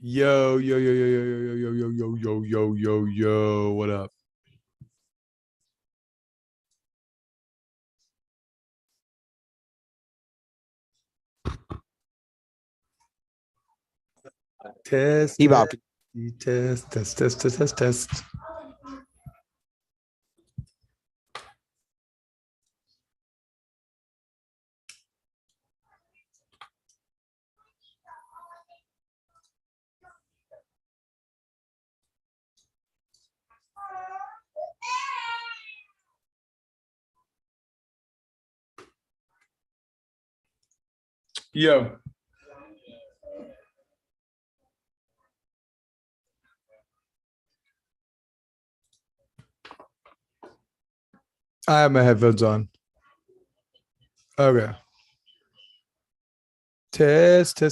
Yo, yo, yo, yo, yo, yo, yo, yo, yo, yo, yo, yo, yo, what up? Test, Bebop. test. Yo. I have my headphones on. Okay. Test. I'm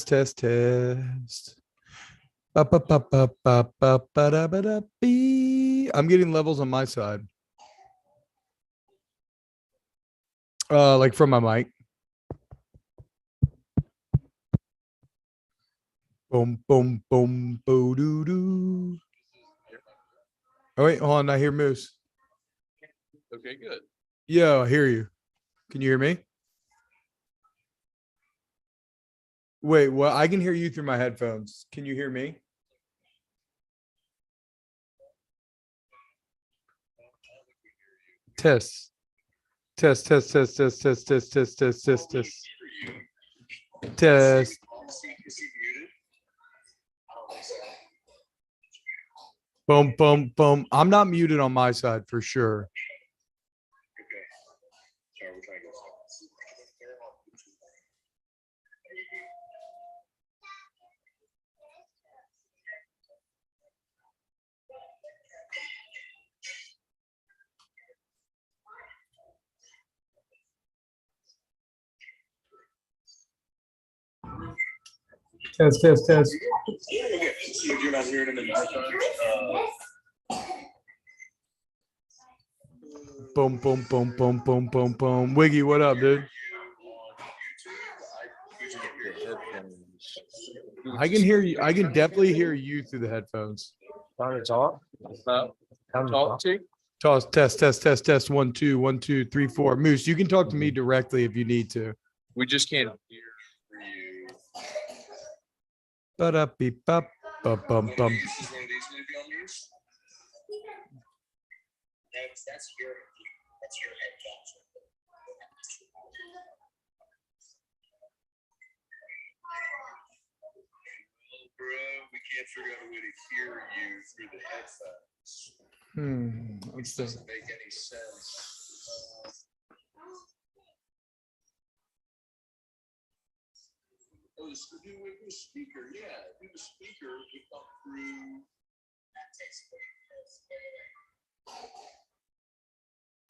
getting levels on my side. Like from my mic. Boom, boom, boom, boo doo doo. Oh wait, hold on. I hear Moose. Okay, good. Yo, I hear you. Can you hear me? Wait, well, I can hear you through my headphones. Can you hear me? Test. Test. Boom, boom, boom. I'm not muted on my side for sure. Test. You're not hearing him in the headphones? Boom. Wiggy, what up, dude? I can hear you. I can definitely hear you through the headphones. Time to talk. Talk to you? Toss, test. 1, 2, 1, 2, 3, 4. Moose, you can talk to me directly if you need to. We just can't hear you. Ba-da-beep, bum. Is one of these going to be on mute? That's your head capture. Well, bro, we can't figure out a way to hear you through the headphones. Let's It see. doesn't make any sense. Oh, do a speaker, yeah. Do the speaker would come through. That takes away this.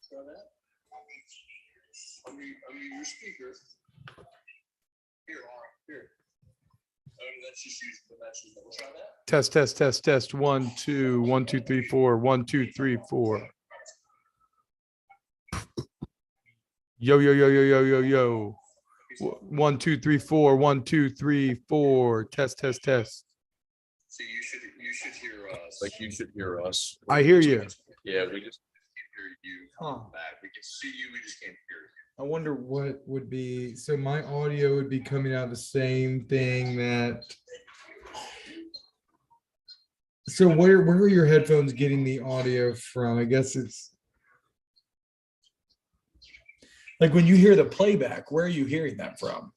Try that. I mean, your speaker. Here. Oh, that's just using the matches. We'll try that. Test. 1, 2, 1, 2, 3, 4. 1, 2, 3, 4. Yo. 1, 2, 3, 4. 1, 2, 3, 4. Test. So you should hear us. Like you should hear us. I hear you. Yeah, we just can't hear you. Huh. Back. We can see you. We just can't hear you. I wonder what would be, so my audio would be coming out the same thing that. So where are your headphones getting the audio from? I guess it's. Like when you hear the playback, where are you hearing that from?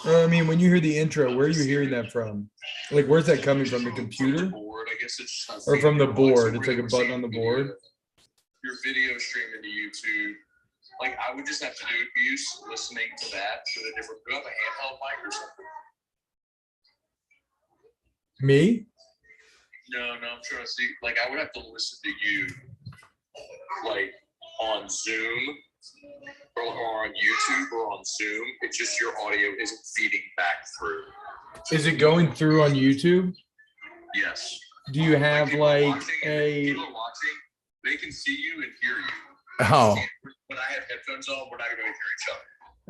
I mean, when you hear the intro, where are you hearing that from? Like, where's that coming from? The computer? Board, I guess it's just Or from the board? It's like a button on the board. Your video streaming to YouTube. Like I would just have to do abuse listening to that with a different. Do you have a handheld mic or something? Me? No, I'm trying to see. Like I would have to listen to you, like on Zoom or on YouTube or on Zoom. It's just your audio isn't feeding back through. Is it going through on YouTube? Yes. Do you have people like watching, a? People are watching. They can see you and hear you. Oh. When I have headphones on, we're not going to hear each other.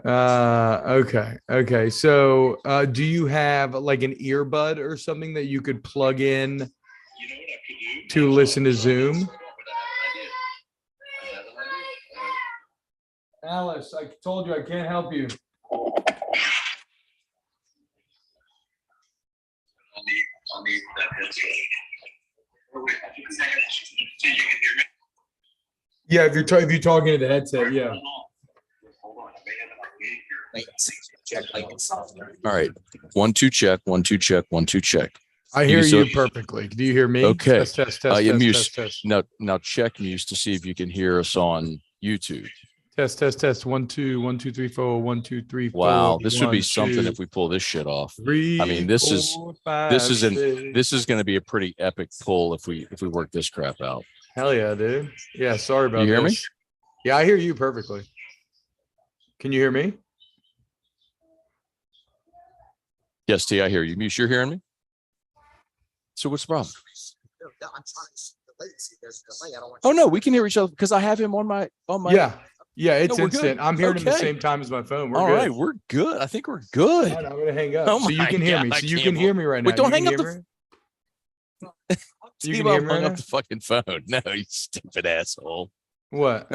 Okay. So, do you have like an earbud or something that you could plug in You know what I could do? to listen to Zoom? Alice, I told you I can't help you. I'll need that headset. Oh, wait, so you can hear me? Yeah, if you're talking to the headset, yeah. Hold on. I may have my gig here. Latency check, latency. All right. 1 2 check. 1 2 check. 1 2 check. I hear you perfectly. Do you hear me? Okay. Test, test, Yeah, test, Muse. test. Now check Muse to see if you can hear us on YouTube. Test. 1 2 1 2 3 4 1 2 3 4. Wow, this would be 1, something 2, if we pull this shit off. 3, I mean, this 4, is 5, this is 6. this is going to be a pretty epic pull if we work this crap out. Hell yeah, dude. Yeah, sorry about You hear me? this. Yeah, I hear you perfectly. Can you hear me? Yes, T, I hear you. Muse, you're hearing me? So what's the problem? No, I'm trying to the latency. There's a delay. I don't want. Oh no, we can hear each other because I have him on my Yeah, it's No, we're good. instant. I'm hearing him the Okay. same time as my phone. We're All good. right, we're good. I think we're good. All right, I'm gonna hang up. Oh so you my can hear God, me. I So you can't can hear me right now. Wait, don't You hang can up hear me? You can T-Bob hear me hung right up now? the fucking phone. No, you stupid asshole. What?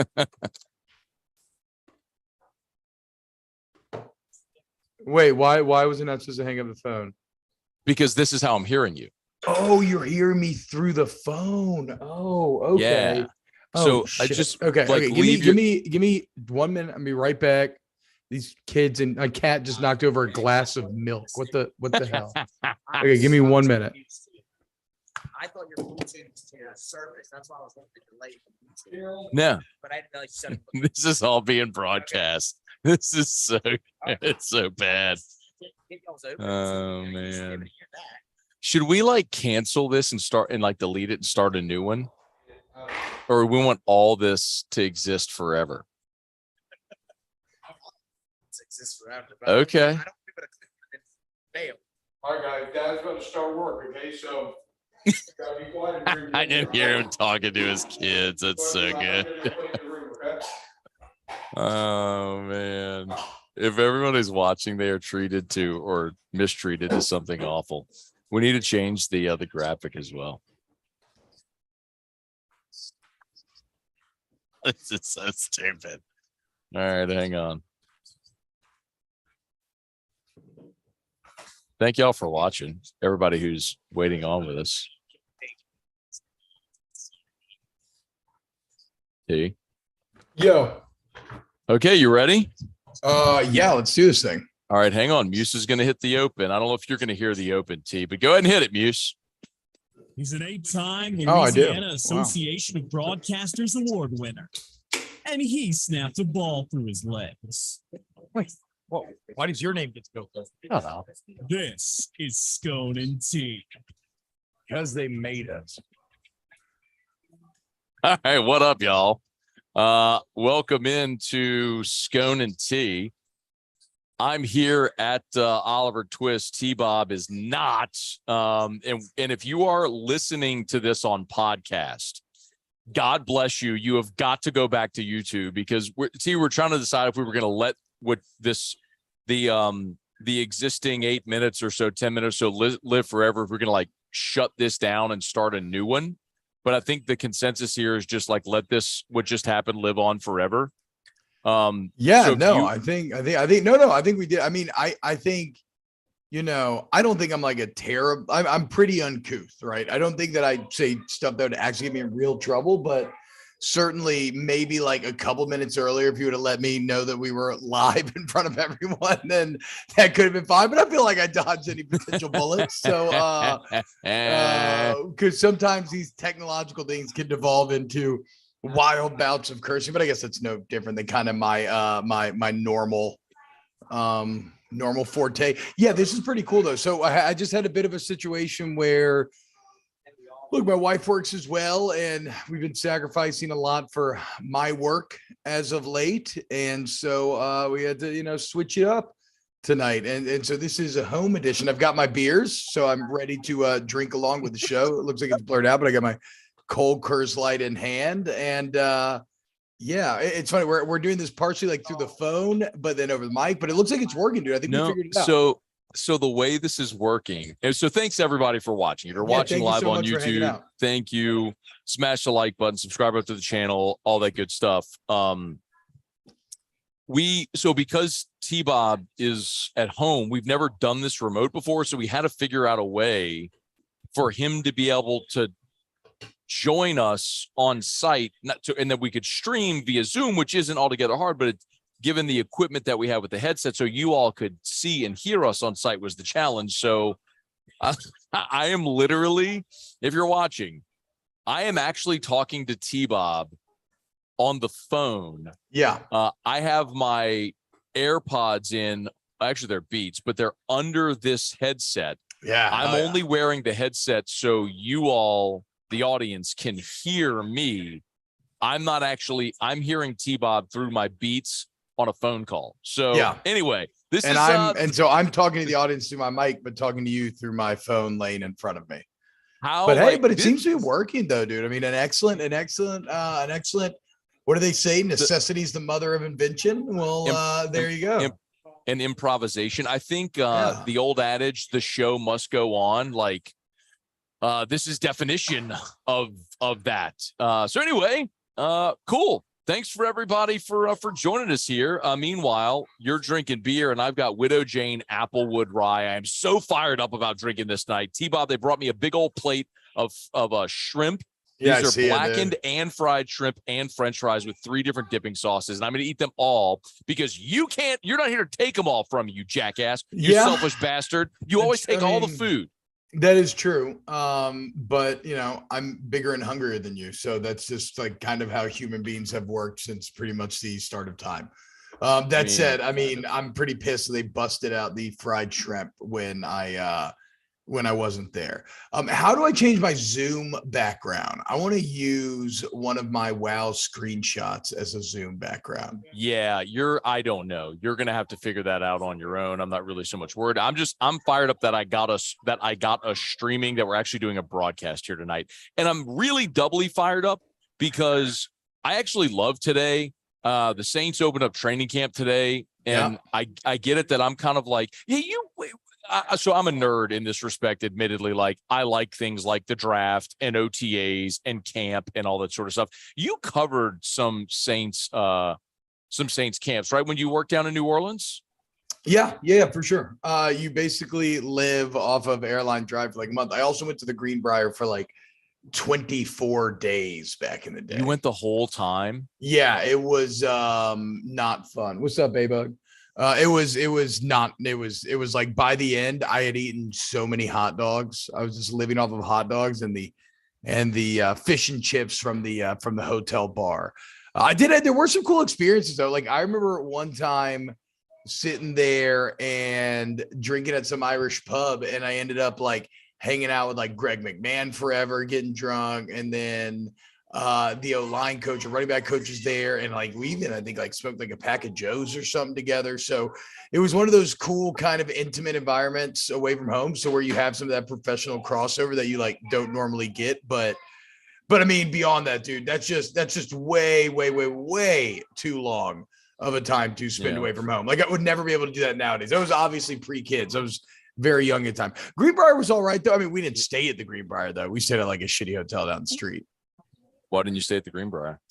Wait, why was it not supposed to hang up the phone? Because this is how I'm hearing you. Oh, you're hearing me through the phone. Oh, okay. Yeah. Oh, So I shit. just okay. like Okay. leave Give me 1 minute. I'll be right back. These kids and a cat just knocked over a glass of milk. What the hell? Okay, give me 1 minute. I thought your Bluetooth was to your service. That's why I was a little bit delayed. No, But I didn't know you said it. this is all being broadcast. This is so it's so bad. Oh man. Should we like cancel this and start and like delete it and start a new one? Or we want all this to exist forever? Exists forever. Okay. I don't want people to click and fail. All right, guys. Dad's about to start work. Okay, so gotta be quiet. I didn't hear him talking to his kids. That's so good. Oh man. If everyone is watching, they are treated to or mistreated to something awful. We need to change the graphic as well. This is so stupid. All right, hang on. Thank y'all for watching. Everybody who's waiting on with us. T. Yo. Okay, you ready? Yeah, let's do this thing. All right, hang on. Muse is going to hit the open. I don't know if you're going to hear the open, T, but go ahead and hit it, Muse. He's an 8-time I do. Louisiana Association of Broadcasters Award winner. And he snapped a ball through his legs. Wait, why does your name get to go first? I don't know. This is Scone and T. Because they made us. All right, what up, y'all? Welcome into Scone and T. I'm here at Oliver Twist. T-Bob is not. And if you are listening to this on podcast, God bless you. You have got to go back to YouTube because we're trying to decide if we were going to let the existing 8 minutes or so, 10 minutes or so live forever. If we're going to like shut this down and start a new one. But I think the consensus here is just like, let this, what just happened, live on forever. I think we did. I mean, I think, I don't think I'm like a terrible, I'm pretty uncouth, right? I don't think that I say stuff that would actually get me in real trouble, but certainly maybe like a couple minutes earlier, if you would have let me know that we were live in front of everyone, then that could have been fine. But I feel like I dodged any potential bullets. So, because sometimes these technological things can devolve into wild bouts of cursing, but I guess that's no different than kind of my my normal forte. Yeah, this is pretty cool though. So I just had a bit of a situation where, look, my wife works as well, and we've been sacrificing a lot for my work as of late, and so we had to switch it up tonight, and so this is a home edition. I've got my beers, so I'm ready to drink along with the show. It looks like it's blurred out, but I got my cold Coors Light in hand, and Yeah, it's funny. We're doing this partially like through the phone, but then over the mic. But it looks like it's working, dude. I think we figured it out. So the way this is working, and so thanks everybody for watching. If you're watching live on YouTube, thank you. Smash the like button, subscribe up to the channel, all that good stuff. Because T-Bob is at home, we've never done this remote before, so we had to figure out a way for him to be able to join us on site, and that we could stream via Zoom, which isn't altogether hard, but given the equipment that we have with the headset, so you all could see and hear us on site was the challenge. So I am literally, if you're watching, I am actually talking to T-Bob on the phone. Yeah. I have my AirPods in, actually they're Beats, but they're under this headset. Yeah. I'm only wearing the headset so you all, the audience, can hear me. I'm hearing T-Bob through my Beats on a phone call. So anyway, I'm talking to the audience through my mic, but talking to you through my phone laying in front of me. But it seems to be working though, dude. I mean, an excellent. What do they say? Necessity is the mother of invention. Well, there you go. An improvisation. I think the old adage, the show must go on. Like this is definition of that. So anyway, cool. Thanks for everybody for joining us here. Meanwhile, you're drinking beer, and I've got Widow Jane Applewood Rye. I am so fired up about drinking this night. T-Bob, they brought me a big old plate of shrimp. These are blackened and fried shrimp and French fries with 3 different dipping sauces, and I'm going to eat them all because you're not here to take them all from you, jackass. You selfish bastard. You always take all the food. That is true. But I'm bigger and hungrier than you. So that's just like kind of how human beings have worked since pretty much the start of time. That said, I'm pretty pissed they busted out the fried shrimp when I wasn't there. How do I change my Zoom background? I want to use one of my WoW screenshots as a Zoom background. Yeah, I don't know. You're going to have to figure that out on your own. I'm not really so much worried. I'm fired up that I got us streaming, that we're actually doing a broadcast here tonight. And I'm really doubly fired up because I actually love today. The Saints opened up training camp today, and I get it that I'm kind of like, so I'm a nerd in this respect, admittedly. Like, I like things like the draft and OTAs and camp and all that sort of stuff. You covered some Saints camps, right? When you worked down in New Orleans? Yeah, for sure. You basically live off of Airline Drive for like a month. I also went to the Greenbrier for like 24 days back in the day. You went the whole time? Yeah, it was not fun. What's up, A-Bug? It was like by the end I had eaten so many hot dogs. I was just living off of hot dogs and the fish and chips from the hotel bar. There were some cool experiences though. Like I remember one time sitting there and drinking at some Irish pub, and I ended up like hanging out with like Greg McMahon forever, getting drunk, and then the O-line coach or running back coach is there, and like we even I think like smoked like a pack of Joes or something together. So it was one of those cool kind of intimate environments away from home, so where you have some of that professional crossover that you like don't normally get. But I mean, beyond that, dude, that's just way too long of a time to spend away from home. Like I would never be able to do that nowadays. I was obviously pre-kids. I was very young at the time. Greenbrier was all right though. I mean, we didn't stay at the Greenbrier though. We stayed at like a shitty hotel down the street. Why didn't you stay at the Greenbrier?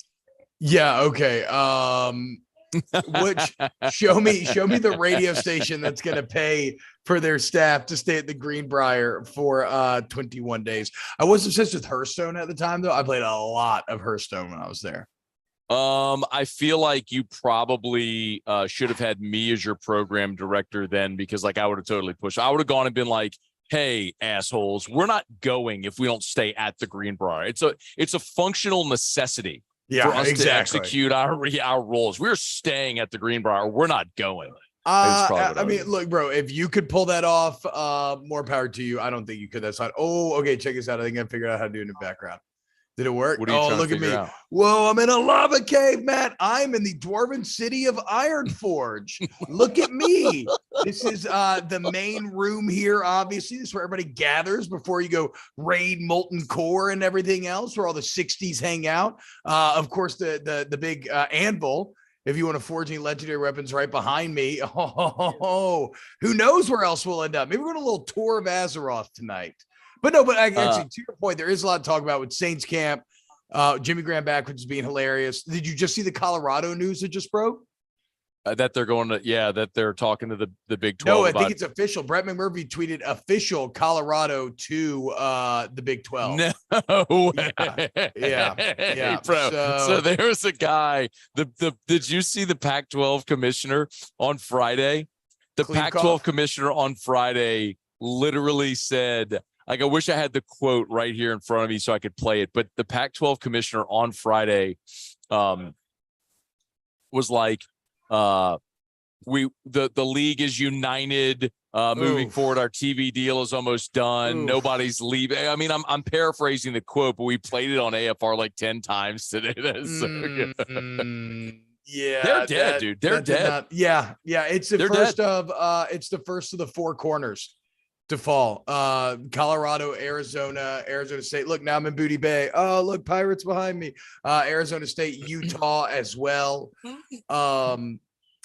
Yeah. Okay. Which show me the radio station that's going to pay for their staff to stay at the Greenbrier for 21 days. I was obsessed with Hearthstone at the time though. I played a lot of Hearthstone when I was there. I feel like you probably should have had me as your program director then, because like I would have totally pushed. I would have gone and been like, hey, assholes, we're not going if we don't stay at the Greenbrier. It's a functional necessity for us to execute our roles. We're staying at the Greenbrier. We're not going. I mean, look, bro, if you could pull that off, more power to you. I don't think you could. That's fine. Oh, okay. Check this out. I think I figured out how to do it in the background. Did it work? What are you trying to figure out? Whoa, I'm in a lava cave, Matt. I'm in the dwarven city of Ironforge. Look at me. This is the main room here, obviously. This is where everybody gathers before you go raid Molten Core and everything else, where all the 60s hang out. Of course, the big anvil, if you want to forge any legendary weapons, right behind me. Oh, who knows where else we'll end up? Maybe we're going a little tour of Azeroth tonight. But actually, to your point, there is a lot to talk about with Saints camp. Jimmy Graham backwards is being hilarious. Did you just see the Colorado news that just broke? That they're going to, that they're talking to the Big 12. No, I think it's official. Brett McMurphy tweeted official Colorado to the Big 12. No, yeah. Bro. So there's a guy. Did you see the Pac-12 commissioner on Friday? The Pac-12 commissioner on Friday literally said, like, I wish I had the quote right here in front of me so I could play it. But the Pac-12 commissioner on Friday was like, the league is united, moving forward. Our TV deal is almost done. Oof. Nobody's leaving. I mean, I'm paraphrasing the quote, but we played it on AFR like 10 times today. Yeah, they're dead, dude. They're dead. Yeah. It's the first of the four corners to fall. Colorado, Arizona State. Look, now I'm in Booty Bay. Oh, look, Pirates behind me. Arizona State, Utah as well.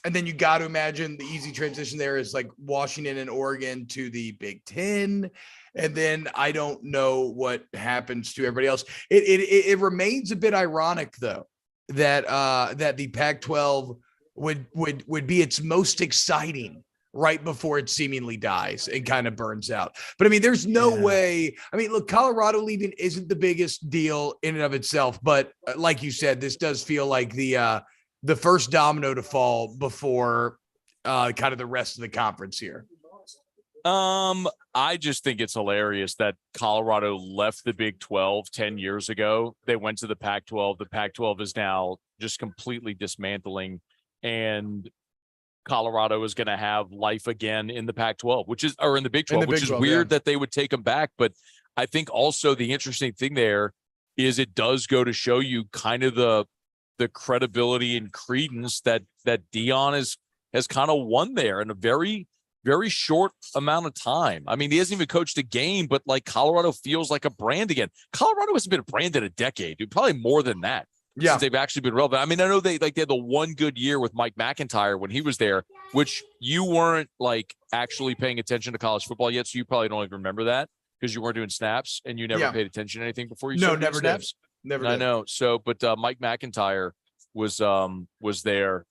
And then you got to imagine the easy transition there is like Washington and Oregon to the Big Ten. And then I don't know what happens to everybody else. It remains a bit ironic though, that the Pac-12 would be its most exciting right before it seemingly dies and kind of burns out. But I mean, there's no way. I mean, look, Colorado leaving isn't the biggest deal in and of itself, but like you said, this does feel like the first domino to fall before kind of the rest of the conference here. I just think it's hilarious that Colorado left the Big 12 10 years ago. They went to the Pac-12. The Pac-12 is now just completely dismantling, and Colorado is going to have life again in the Pac-12, or in the Big 12, which is weird that they would take them back. But I think also the interesting thing there is it does go to show you kind of the credibility and credence that Deion has kind of won there in a very, very short amount of time. I mean, he hasn't even coached a game, but like Colorado feels like a brand again. Colorado hasn't been a brand in a decade, dude, probably more than that. Yeah, since they've actually been relevant. I mean, I know they had the one good year with Mike McIntyre when he was there, which you weren't like actually paying attention to college football yet, so you probably don't even remember that because you weren't doing snaps and you never paid attention to anything before you started doing snaps. Never did. I know. So, but Mike McIntyre was there,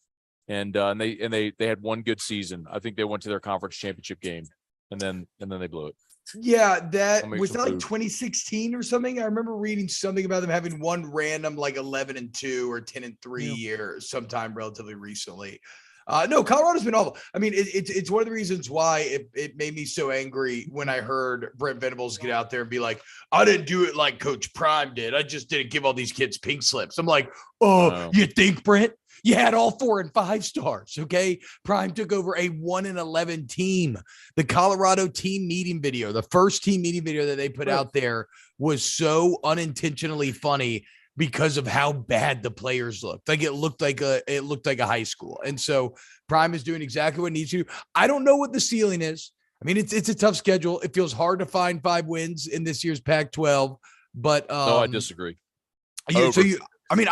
and they had one good season. I think they went to their conference championship game, and then they blew it. Yeah, that was that like 2016 or something. I remember reading something about them having one random like 11-2 or 10-3 year sometime relatively recently. No, Colorado's been awful. I mean, it's one of the reasons why it made me so angry when I heard Brent Venables get out there and be like, I didn't do it like Coach Prime did. I just didn't give all these kids pink slips. I'm like, you think, Brent? You had all 4 and 5 stars, okay? Prime took over a 1-11 team. The Colorado team meeting video, the first team meeting video that they put out there was so unintentionally funny because of how bad the players looked. Like it looked like a high school. And so Prime is doing exactly what it needs to. I don't know what the ceiling is. I mean, it's a tough schedule. It feels hard to find 5 wins in this year's Pac-12, but no, I disagree. I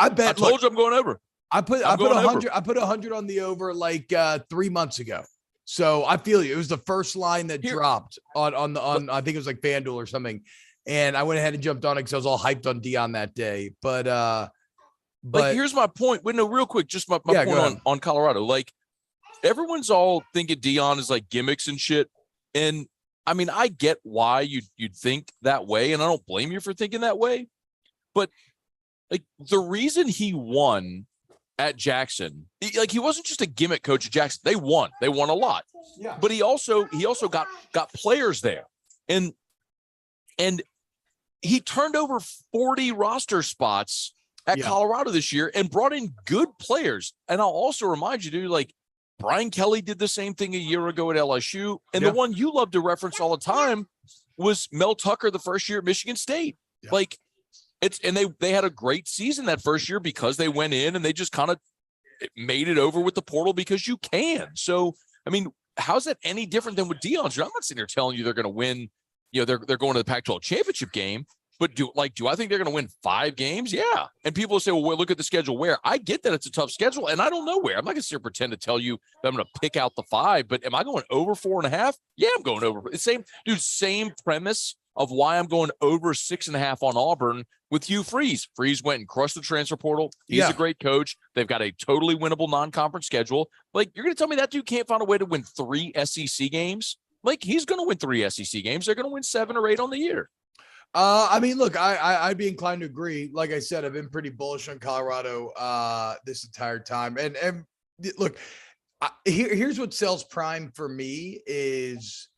bet. I told you I'm going over. I put 100. I put 100 on the over like 3 months ago. So I feel you. It was the first line that dropped on I think it was like FanDuel or something, and I went ahead and jumped on it because I was all hyped on Deion that day. But like here's my point. Wait, no, real quick, just my point on Colorado. Like everyone's all thinking Deion is like gimmicks and shit, and I mean I get why you'd think that way, and I don't blame you for thinking that way, but like the reason he won at Jackson, he wasn't just a gimmick coach at Jackson. They won a lot. Yeah. But he also got players there, and he turned over 40 roster spots at Colorado this year and brought in good players. And I'll also remind you, dude, like Brian Kelly did the same thing a year ago at LSU, and the one you love to reference all the time was Mel Tucker the first year at Michigan State. Yeah. Like. They had a great season that first year because they went in and they just kind of made it over with the portal because you can. So, I mean, how's that any different than with Deion's? I'm not sitting here telling you they're going to win. They're going to the Pac-12 championship game. But do I think they're going to win 5 games? Yeah. And people will say, well, look at the schedule where. I get that it's a tough schedule, and I don't know where. I'm not going to sit here and pretend to tell you that I'm going to pick out the 5, but am I going over 4.5? Yeah, I'm going over. Same premise of why I'm going over 6.5 on Auburn with Hugh Freeze. Freeze went and crushed the transfer portal. He's a great coach. They've got a totally winnable non-conference schedule. Like, you're going to tell me that dude can't find a way to win 3 SEC games? Like, he's going to win 3 SEC games. They're going to win 7 or 8 on the year. I mean, look, I'd be inclined to agree. Like I said, I've been pretty bullish on Colorado this entire time. And look, here's what sells Prime for me is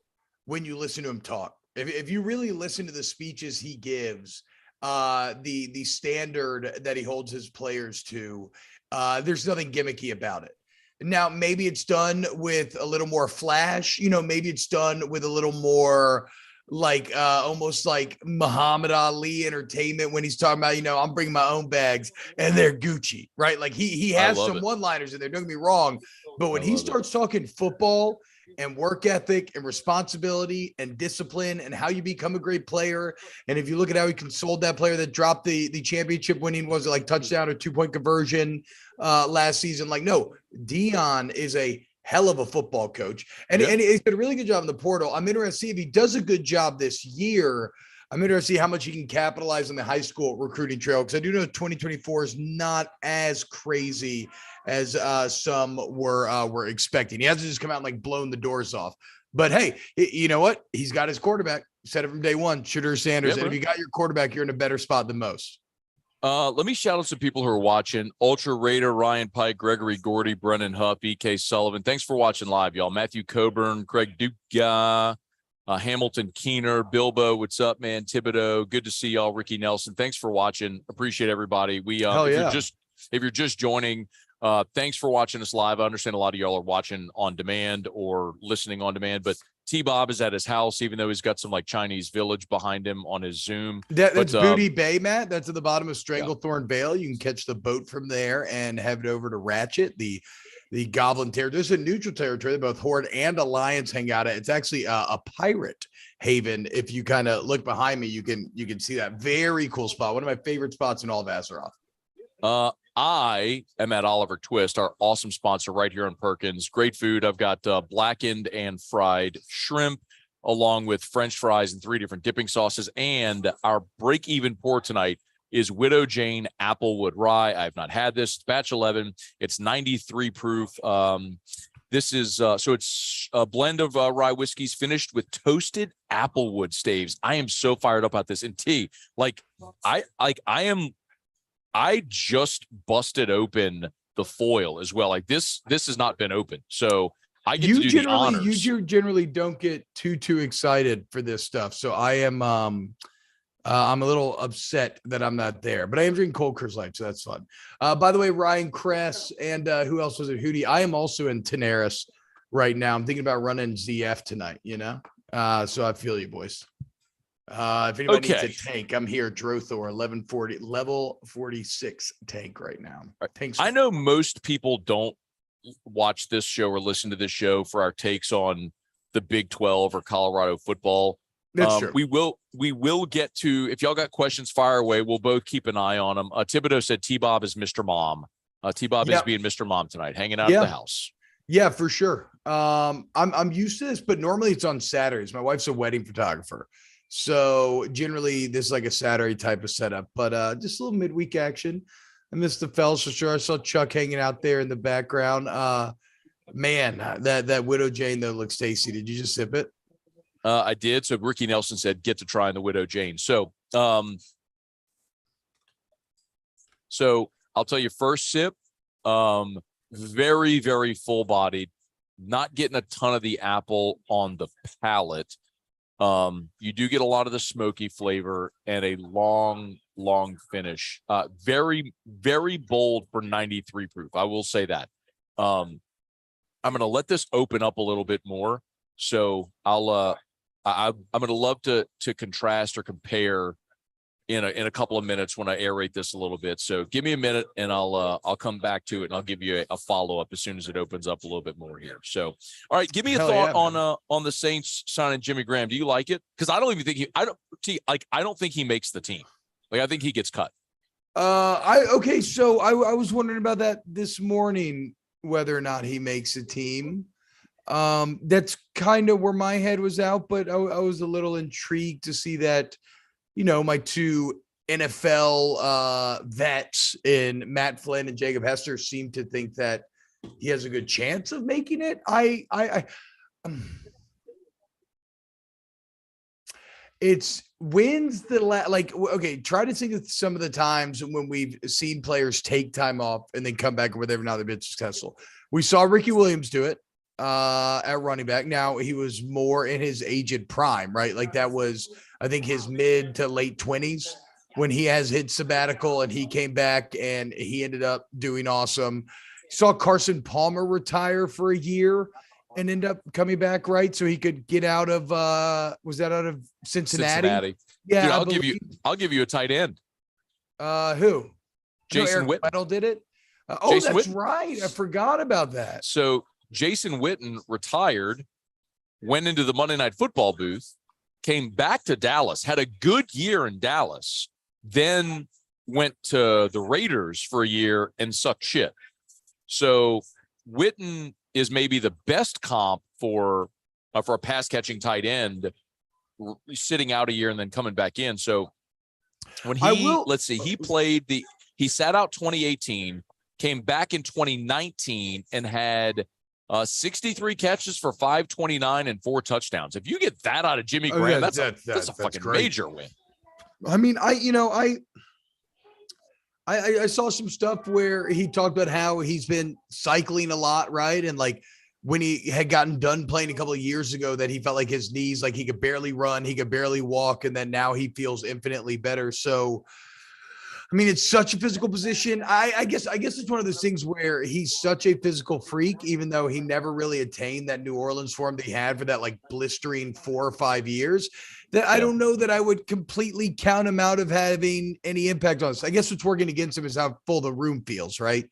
when you listen to him talk. If you really listen to the speeches he gives, the standard that he holds his players to, there's nothing gimmicky about it. Now, maybe it's done with a little more flash, maybe it's done with a little more like almost like Muhammad Ali entertainment when he's talking about, I'm bringing my own bags and they're Gucci, right? Like he has some one-liners in there, don't get me wrong. But when he starts talking football and work ethic and responsibility and discipline and how you become a great player. And if you look at how he consoled that player that dropped the championship winning, was it like touchdown or 2-point conversion last season? Like, no, Deion is a hell of a football coach. And he's did a really good job in the portal. I'm interested to see if he does a good job this year. I'm interested to see how much he can capitalize on the high school recruiting trail, because I do know 2024 is not as crazy as some were expecting. He hasn't just come out and like blown the doors off. But hey, you know what? He's got his quarterback. Said it from day one, Shedeur Sanders. And if you got your quarterback, you're in a better spot than most. Let me shout out some people who are watching. Ultra Raider, Ryan Pike, Gregory Gordy, Brennan Huff, E.K. Sullivan. Thanks for watching live, y'all. Matthew Coburn, Craig Duke, Hamilton Keener, Bilbo, what's up, man? Thibodeau, good to see y'all. Ricky Nelson, thanks for watching. Appreciate everybody. We if you're just joining, thanks for watching us live. I understand a lot of y'all are watching on demand or listening on demand, but T-Bob is at his house, even though he's got some like Chinese village behind him on his Zoom. That's Booty Bay, Matt. That's at the bottom of Stranglethorn Vale. You can catch the boat from there and head over to Ratchet, the Goblin territory. There's a neutral territory that both Horde and Alliance hang out at. It's actually a pirate haven. If you kind of look behind me, you can see that very cool spot. One of my favorite spots in all of Azeroth. I am at Oliver Twist, our awesome sponsor right here on Perkins. Great food. I've got blackened and fried shrimp, along with French fries and 3 different dipping sauces. And our break-even pour tonight is Widow Jane Applewood Rye. I've not had this. It's batch 11. It's 93 proof. This is so it's a blend of rye whiskeys finished with toasted applewood staves. I am so fired up about this. And tea, I just busted open the foil as well. Like this has not been open. So I get to do the honors. You generally don't get too excited for this stuff. So I am I'm a little upset that I'm not there, but I am drinking cold Coors Light, so that's fun. By the way, Ryan Kress and who else was it? Hootie. I am also in Tenaris right now. I'm thinking about running ZF tonight, so I feel you, boys. If anybody needs a tank, I'm here. Drothor 1140 level 46 tank right now. Tanks. I know most people don't watch this show or listen to this show for our takes on the Big 12 or Colorado football. That's true. We will get to, if y'all got questions, fire away. We'll both keep an eye on them. Thibodeau said T-Bob is Mr. Mom. T-Bob is being Mr. Mom tonight, hanging out at the house. Yeah, for sure. I'm used to this, but normally it's on Saturdays. My wife's a wedding photographer. So generally this is like a Saturday type of setup, but just a little midweek action. I missed the fellas for sure. I saw Chuck hanging out there in the background. Man, that Widow Jane though looks tasty. Did you just sip it? I did. So Ricky Nelson said, get to trying the Widow Jane. So I'll tell you, first sip, very, very full bodied, not getting a ton of the apple on the palate. You do get a lot of the smoky flavor and a long finish. Very, very bold for 93 proof. I will say that. I'm going to let this open up a little bit more. So I'm going to love to contrast or compare in a couple of minutes when I aerate this a little bit. So give me a minute and I'll come back to it and I'll give you a follow-up as soon as it opens up a little bit more here. So, all right, give me a thought on the Saints signing Jimmy Graham. Do you like it? Because I don't even think I don't think he makes the team. Like, I think he gets cut. So I was wondering about that this morning, whether or not he makes a team. That's kind of where my head was out, but I was a little intrigued to see that, my two NFL vets in Matt Flynn and Jacob Hester seem to think that he has a good chance of making it. It's wins the try to think of some of the times when we've seen players take time off and then come back where they've not been successful. We saw Ricky Williams do it at running back. Now he was more in his aged prime, right? Like that was, I think, his mid to late 20s when he has hit sabbatical and he came back and he ended up doing awesome. Saw Carson Palmer retire for a year and end up coming back, right? So he could get out of was that out of Cincinnati? Yeah, dude, I'll give you a tight end. Who? Jason Witten. Weddle did it. Jason That's Witten. right. I forgot about that. So Jason Witten retired, went into the Monday Night Football booth, came back to Dallas, had a good year in Dallas, then went to the Raiders for a year and sucked shit. So Witten is maybe the best comp for a pass catching tight end, sitting out a year and then coming back in. So when he sat out 2018, came back in 2019 and had 63 catches for 529 and 4 touchdowns. If you get that out of Jimmy Graham, that's a fucking great major win. I mean, I saw some stuff where he talked about how he's been cycling a lot, right? And like when he had gotten done playing a couple of years ago, that he felt like his knees, like he could barely run, he could barely walk, and then now he feels infinitely better. So, I mean, it's such a physical position. I guess it's one of those things where he's such a physical freak, even though he never really attained that New Orleans form that he had for that like blistering 4 or 5 years, that I don't know that I would completely count him out of having any impact on us. I guess what's working against him is how full the room feels, right?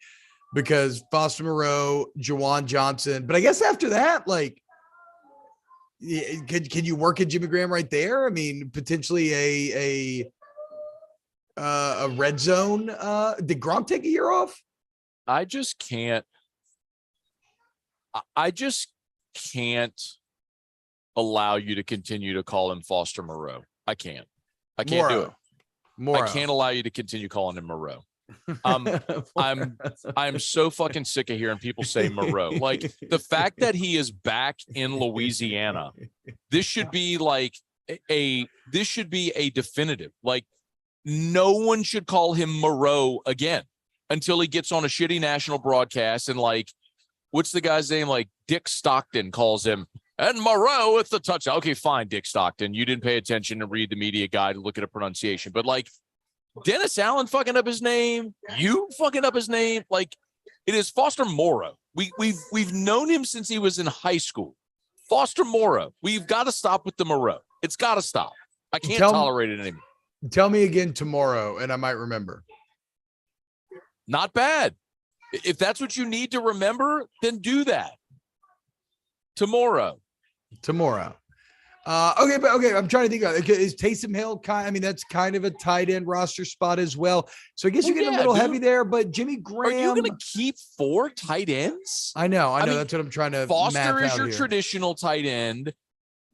Because Foster Moreau, Juwan Johnson, but I guess after that, like, can you work at Jimmy Graham right there? I mean, potentially a red zone. Did Gronk take a year off? I just can't allow you to continue to call him Foster Moreau. I can't do it. I can't allow you to continue calling him Moreau. I'm so fucking sick of hearing people say Moreau. Like, the fact that he is back in Louisiana, this should be a definitive. Like, no one should call him Moreau again until he gets on a shitty national broadcast and, like, what's the guy's name? Like, Dick Stockton calls him, and Moreau with the touchdown. Okay, fine, Dick Stockton. You didn't pay attention to read the media guide to look at a pronunciation. But, like, Dennis Allen fucking up his name. You fucking up his name. Like, it is Foster Moreau. We've known him since he was in high school. Foster Moreau. We've got to stop with the Moreau. It's got to stop. I can't tolerate it anymore. Tell me again tomorrow, and I might remember. Not bad. If that's what you need to remember, then do that. Tomorrow. Okay. I'm trying to think of it. Is Taysom Hill that's kind of a tight end roster spot as well. So I guess you're getting a little heavy there, but Jimmy Graham. Are you going to keep 4 tight ends? I know. That's what I'm trying to. Foster is your traditional tight end.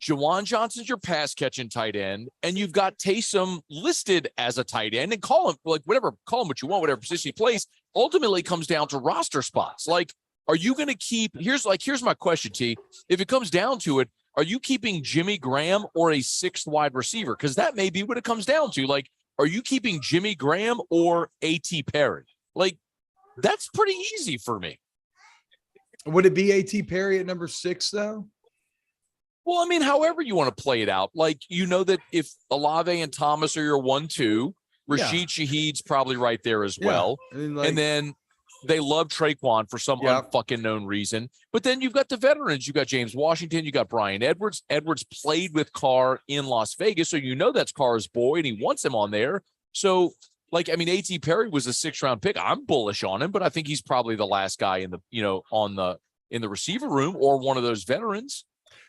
Juwan Johnson's your pass catching tight end, and you've got Taysom listed as a tight end, and call him what you want, whatever position he plays. Ultimately comes down to roster spots. Like, are you going to keep, here's my question, T. If it comes down to it, are you keeping Jimmy Graham or a 6th wide receiver? Because that may be what it comes down to. Like, are you keeping Jimmy Graham or A.T. Perry? Like, that's pretty easy for me. Would it be A.T. Perry at number 6, though? Well, I mean, however you want to play it out. Like, you know that if Olave and Thomas are your 1-2, Rashid Shaheed's probably right there as well. And then they love Traquan for some unfucking known reason. But then you've got the veterans. You got James Washington. You got Brian Edwards. Edwards played with Carr in Las Vegas, so you know that's Carr's boy, and he wants him on there. So, like, I mean, A.T. Perry was a 6th round pick. I'm bullish on him, but I think he's probably the last guy in the, in the receiver room or one of those veterans.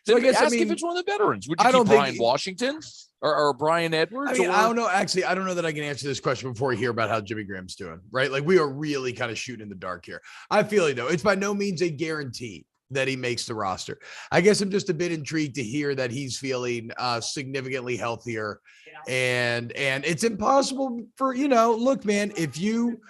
So I guess if it's one of the veterans. Would you keep Brian Washington or Brian Edwards? I don't know. Actually, I don't know that I can answer this question before we hear about how Jimmy Graham's doing, right? Like, we are really kind of shooting in the dark here. I feel like, though, it's by no means a guarantee that he makes the roster. I guess I'm just a bit intrigued to hear that he's feeling significantly healthier. And it's impossible for, look, man, if you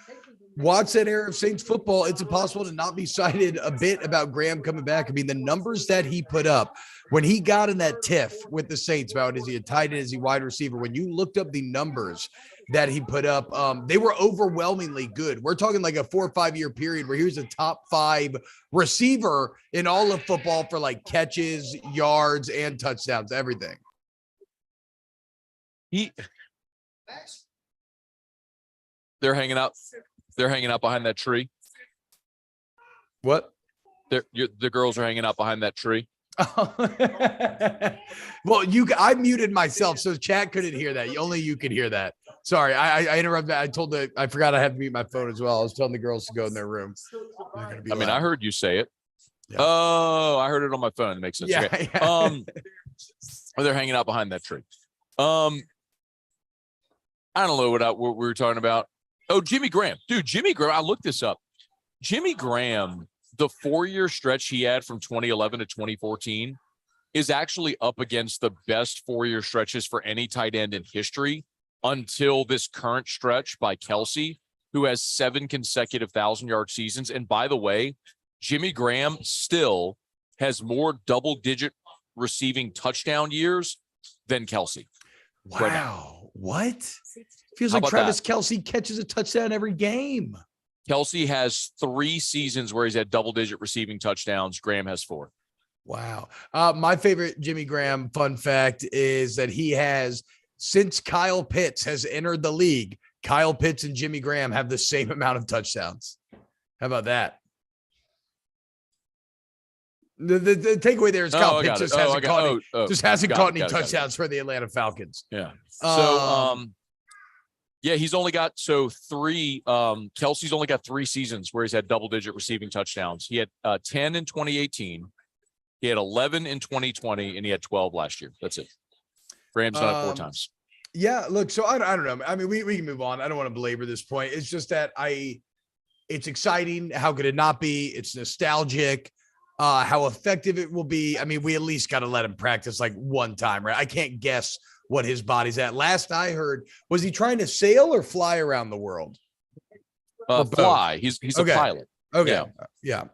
watch that era of Saints football, it's impossible to not be excited a bit about Graham coming back. I mean, the numbers that he put up when he got in that tiff with the Saints about is he a tight end, is he wide receiver? When you looked up the numbers that he put up, they were overwhelmingly good. We're talking like a 4 or 5 year period where he was a top 5 receiver in all of football for like catches, yards, and touchdowns, everything. They're hanging out. They're hanging out behind that tree. What? The girls are hanging out behind that tree. Well, I muted myself, so chat couldn't hear that. Only you could hear that. Sorry, I interrupted. I forgot I had to mute my phone as well. I was telling the girls to go in their room. I heard you say it. Yeah. Oh, I heard it on my phone. It makes sense. Yeah, okay. yeah. They're hanging out behind that tree. I don't know what we were talking about. Oh, Jimmy Graham. Dude, Jimmy Graham, I looked this up. Jimmy Graham, the 4-year stretch he had from 2011 to 2014 is actually up against the best 4-year stretches for any tight end in history until this current stretch by Kelsey, who has 7 consecutive 1,000-yard seasons. And by the way, Jimmy Graham still has more double-digit receiving touchdown years than Kelsey. Wow. Right, what? Feels like Travis Kelsey catches a touchdown every game. Kelsey has 3 seasons where he's had double-digit receiving touchdowns. Graham has 4. Wow. My favorite Jimmy Graham fun fact is that he has, since Kyle Pitts has entered the league, Kyle Pitts and Jimmy Graham have the same amount of touchdowns. How about that? The takeaway there is Kyle Pitts just hasn't caught any touchdowns for the Atlanta Falcons. Yeah. So, yeah, he's only got 3. Kelsey's only got 3 seasons where he's had double-digit receiving touchdowns. He had 10 in 2018, he had 11 in 2020, and he had 12 last year. That's it. Graham's done it 4 times. Yeah, look, so I don't know. I mean, we can move on. I don't want to belabor this point. It's just that it's exciting. How could it not be? It's nostalgic. How effective it will be. I mean, we at least got to let him practice like one time, right? I can't guess what his body's at. Last I heard, was he trying to sail or fly around the world? Fly. He's a pilot. Okay. Yeah.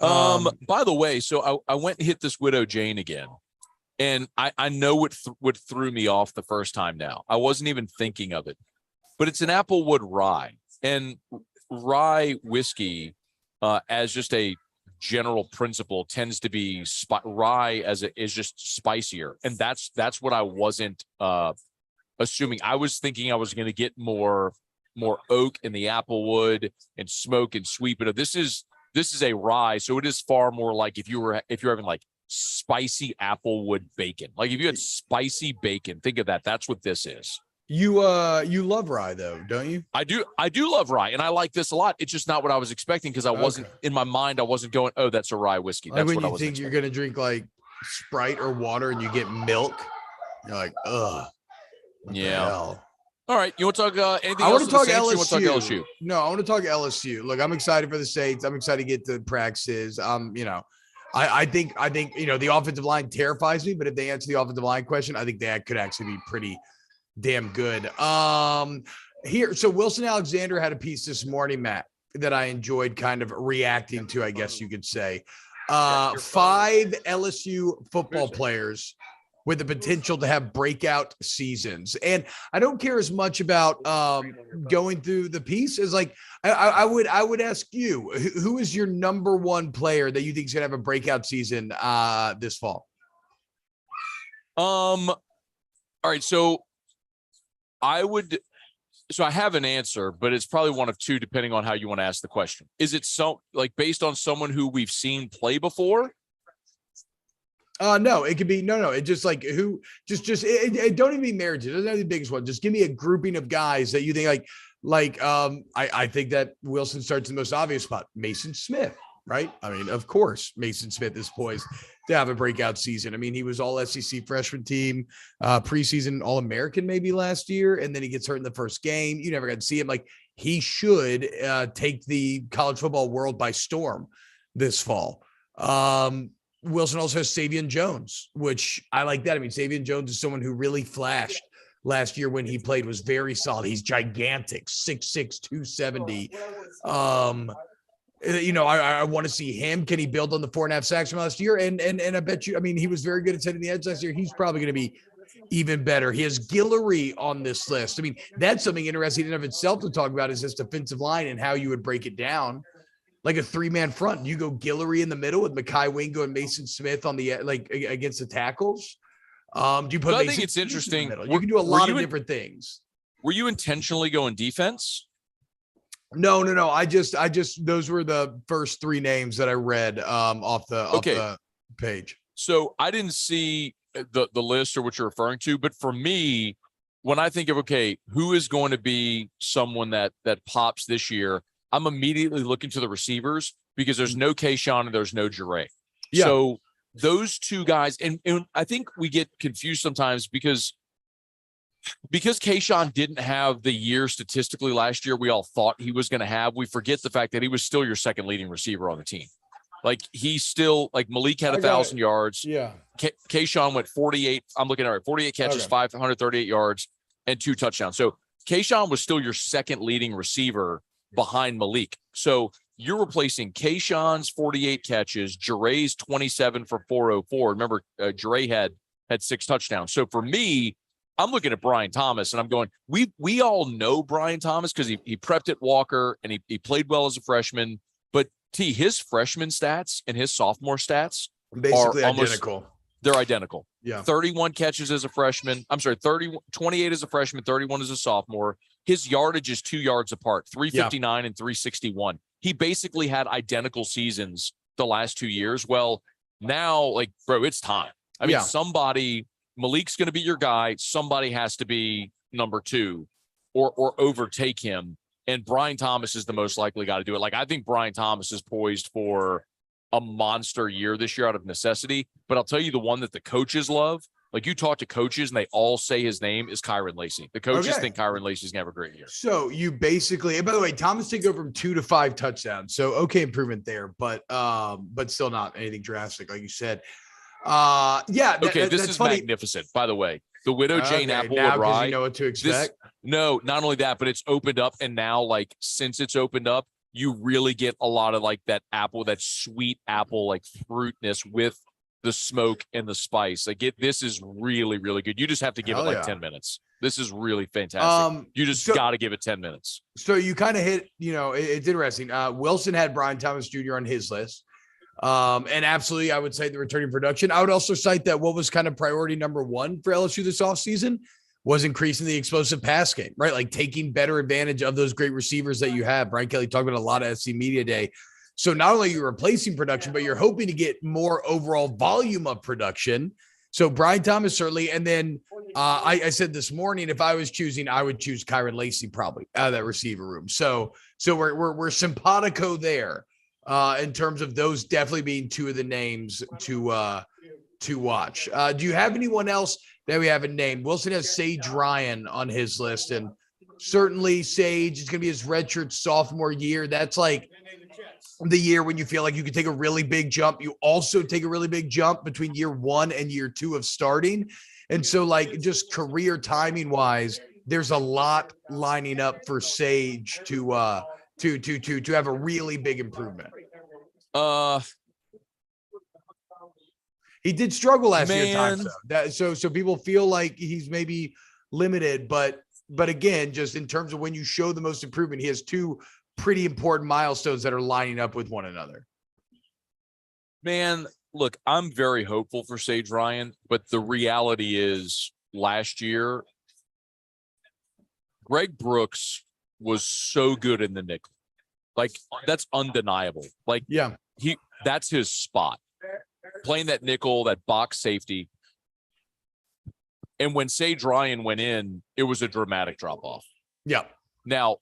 By the way, so I went and hit this Widow Jane again, and I know what threw me off the first time now. I wasn't even thinking of it, but it's an Applewood rye, and rye whiskey, as just a general principle, tends to be rye is just spicier, and that's what I wasn't assuming. I was thinking I was going to get more oak in the Applewood and smoke and sweet, but this is a rye, so it is far more like if you're having like spicy Applewood bacon. Like if you had spicy bacon, think of that. That's what this is. You love rye though, don't you? I do love rye, and I like this a lot. It's just not what I was expecting because I wasn't in my mind. I wasn't going, oh, that's a rye whiskey. That's like when what you I was think expecting. You're gonna drink like Sprite or water, and you get milk. You're like, ugh. Yeah. All right. You want to talk anything I else? Want to talk LSU. You want to talk LSU? No, I want to talk LSU. Look, I'm excited for the Saints. I'm excited to get to practices. I think the offensive line terrifies me, but if they answer the offensive line question, I think that could actually be pretty damn good. So Wilson Alexander had a piece this morning, Matt, that I enjoyed kind of reacting to, I guess you could say. 5 LSU football players with the potential to have breakout seasons. And I don't care as much about going through the piece as like, I would ask you, who is your number 1 player that you think is going to have a breakout season this fall? All right. So I have an answer, but it's probably one of 2, depending on how you want to ask the question. Is it based on someone who we've seen play before? No, it could be no. It just like who it don't even be marriages. It doesn't have to be the biggest one. Just give me a grouping of guys that you think I think that Wilson starts in the most obvious spot. Mason Smith, right? I mean, of course, Mason Smith is poised to have a breakout season. I mean, he was all SEC freshman team, preseason All-American maybe last year, and then he gets hurt in the first game. You never got to see him. Like, he should take the college football world by storm this fall. Wilson also has Savion Jones, which I like that. I mean, Savion Jones is someone who really flashed last year when he played, was very solid. He's gigantic, 6'6", 270. I want to see him. Can he build on the 4.5 sacks from last year? And I bet you, I mean, he was very good at setting the edge last year. He's probably going to be even better. He has Guillory on this list. I mean, that's something interesting in and of itself to talk about, is this defensive line and how you would break it down. Like a 3-man front. You go Guillory in the middle with Mekhi Wingo and Mason Smith on the against the tackles. Do you put? I think it's interesting. You can do a lot of different things. Were you intentionally going defense? No. I just those were the first 3 names that I read off the page. So I didn't see the list or what you're referring to, but for me, when I think of who is going to be someone that pops this year, I'm immediately looking to the receivers because there's no Kayshawn and there's no Jure. Yeah. So those 2 guys, and I think we get confused sometimes because Kayshawn didn't have the year statistically last year we all thought he was going to have. We forget the fact that he was still your second leading receiver on the team. Like, he's still, like, Malik had 1,000 yards. Yeah. Kayshawn went 48. I'm looking at it, 48 catches, 538 yards, and 2 touchdowns. So Kayshawn was still your second leading receiver behind Malik. So you're replacing Kayshawn's 48 catches, Jure's 27 for 404. Remember, Jure had 6 touchdowns. So for me, I'm looking at Brian Thomas and I'm going, we all know Brian Thomas because he prepped at Walker and he played well as a freshman. But his freshman stats and his sophomore stats basically are identical. They're identical. Yeah. 31 catches as a freshman. I'm sorry, 28 as a freshman, 31 as a sophomore. His yardage is 2 yards apart, 359 and 361. He basically had identical seasons the last 2 years. Well, now, like, bro, it's time. I mean, Malik's going to be your guy. Somebody has to be number 2 or overtake him. And Brian Thomas is the most likely guy to do it. Like, I think Brian Thomas is poised for a monster year this year out of necessity. But I'll tell you the one that the coaches love. Like, you talk to coaches and they all say his name is Kyron Lacy. The coaches think Kyron Lacy's going to have a great year. So you basically, and by the way, Thomas did go from 2 to 5 touchdowns. So improvement there, but still not anything drastic, like you said. This is funny. Magnificent, by the way. The Widow Jane Apple rye. You know what to expect. No, not only that, but it's opened up, and now, like, since it's opened up, you really get a lot of, like, that apple, that sweet apple, like, fruitness with the smoke and the spice. Like, this is really, really good. You just have to give it 10 minutes. This is really fantastic. You just got to give it 10 minutes. So you kind of hit, it's interesting. Wilson had Brian Thomas Jr. on his list. And absolutely, I would say the returning production. I would also cite that what was kind of priority number 1 for LSU this offseason was increasing the explosive pass game, right? Like, taking better advantage of those great receivers that you have. Brian Kelly talked about a lot at SC Media Day. So not only are you replacing production, but you're hoping to get more overall volume of production. So Brian Thomas, certainly. And then I said this morning, if I was choosing, I would choose Kyron Lacy probably out of that receiver room. So we're simpatico there in terms of those definitely being 2 of the names to watch. Do you have anyone else that we haven't named? Wilson has Sage Ryan on his list, and certainly Sage is going to be his redshirt sophomore year. That's like the year when you feel like you could take a really big jump. You also take a really big jump between year 1 and year 2 of starting. And so, like, just career timing wise, there's a lot lining up for Sage to have a really big improvement. He did struggle last year at times, though. So people feel like he's maybe limited, but again, just in terms of when you show the most improvement, he has 2 pretty important milestones that are lining up with one another. Man, look, I'm very hopeful for Sage Ryan, but the reality is last year, Greg Brooks was so good in the nickel. Like, that's undeniable. Like, that's his spot. playing that nickel, that box safety. And when Sage Ryan went in, it was a dramatic drop off. Yeah. Now,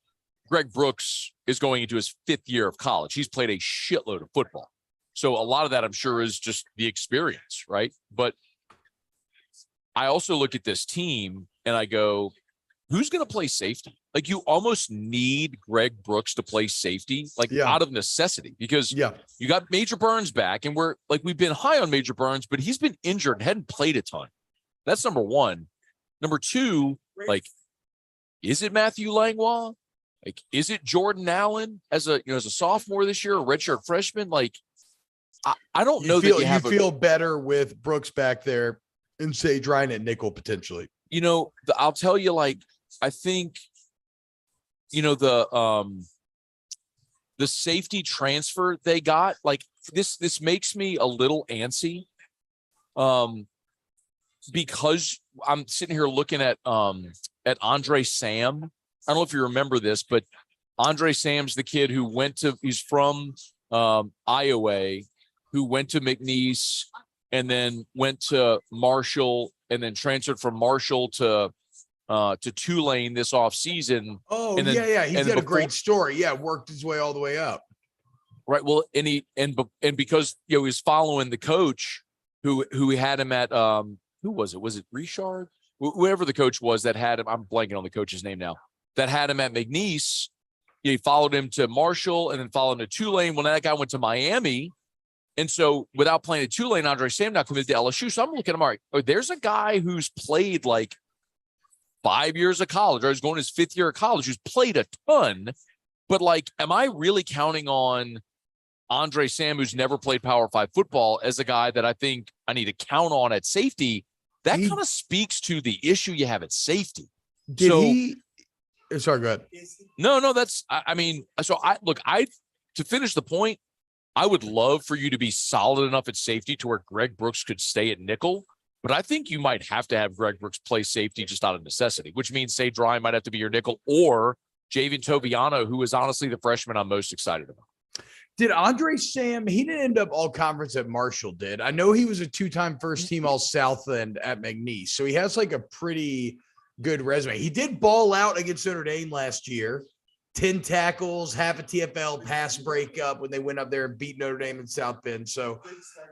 Greg Brooks is going into his 5th year of college. He's played a shitload of football. So a lot of that, I'm sure, is just the experience, right? But I also look at this team and I go, who's going to play safety? Like, you almost need Greg Brooks to play safety, like out of necessity, because you got Major Burns back, and we've been high on Major Burns, but he's been injured and hadn't played a ton. That's number one. Number two, like, is it Matthew Langlois? Like, is it Jordan Allen as a sophomore this year, a redshirt freshman? Like, I don't know that you feel better with Brooks back there and Sage Ryan at nickel potentially. I'll tell you, like, I think, the safety transfer they got, like, this makes me a little antsy. Because I'm sitting here looking at Andre Sam. I don't know if you remember this, but Andre Sam's the kid who he's from Iowa, who went to McNeese and then went to Marshall and then transferred from Marshall to Tulane this offseason. Oh, and then, he's got a great story. Yeah, worked his way all the way up. Right. Well, and because he was following the coach who had him at who was it? Was it Richard? Whoever the coach was that had him, I'm blanking on the coach's name now, that had him at McNeese. He followed him to Marshall and then followed him to Tulane. When that guy went to Miami. And so without playing at Tulane, Andre Sam now committed to LSU. So I'm looking at him, all right, there's a guy who's played like 5 years of college, or he's going his 5th year of college, who's played a ton. But, like, am I really counting on Andre Sam, who's never played Power 5 football, as a guy that I think I need to count on at safety? That kind of speaks to the issue you have at safety. Sorry, go ahead. No, that's, I mean, so to finish the point, I would love for you to be solid enough at safety to where Greg Brooks could stay at nickel, but I think you might have to have Greg Brooks play safety just out of necessity, which means Sage Ryan might have to be your nickel, or Javian Toviano, who is honestly the freshman I'm most excited about. Did Andre Sam, he didn't end up all conference at Marshall, did? I know he was a 2-time first team all Southland at McNeese. So he has like a pretty good resume. He did ball out against Notre Dame last year. 10 tackles, half a TFL pass breakup when they went up there and beat Notre Dame in South Bend. So,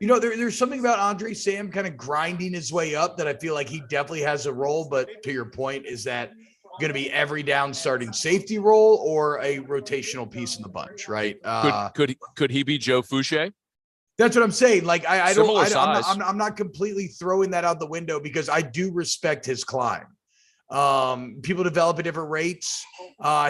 there's something about Andre Sam kind of grinding his way up that I feel like he definitely has a role. But to your point, is that going to be every down starting safety role or a rotational piece in the bunch, right? Could he be Joe Fouché? That's what I'm saying. Like, I'm not completely throwing that out the window because I do respect his climb. People develop at different rates.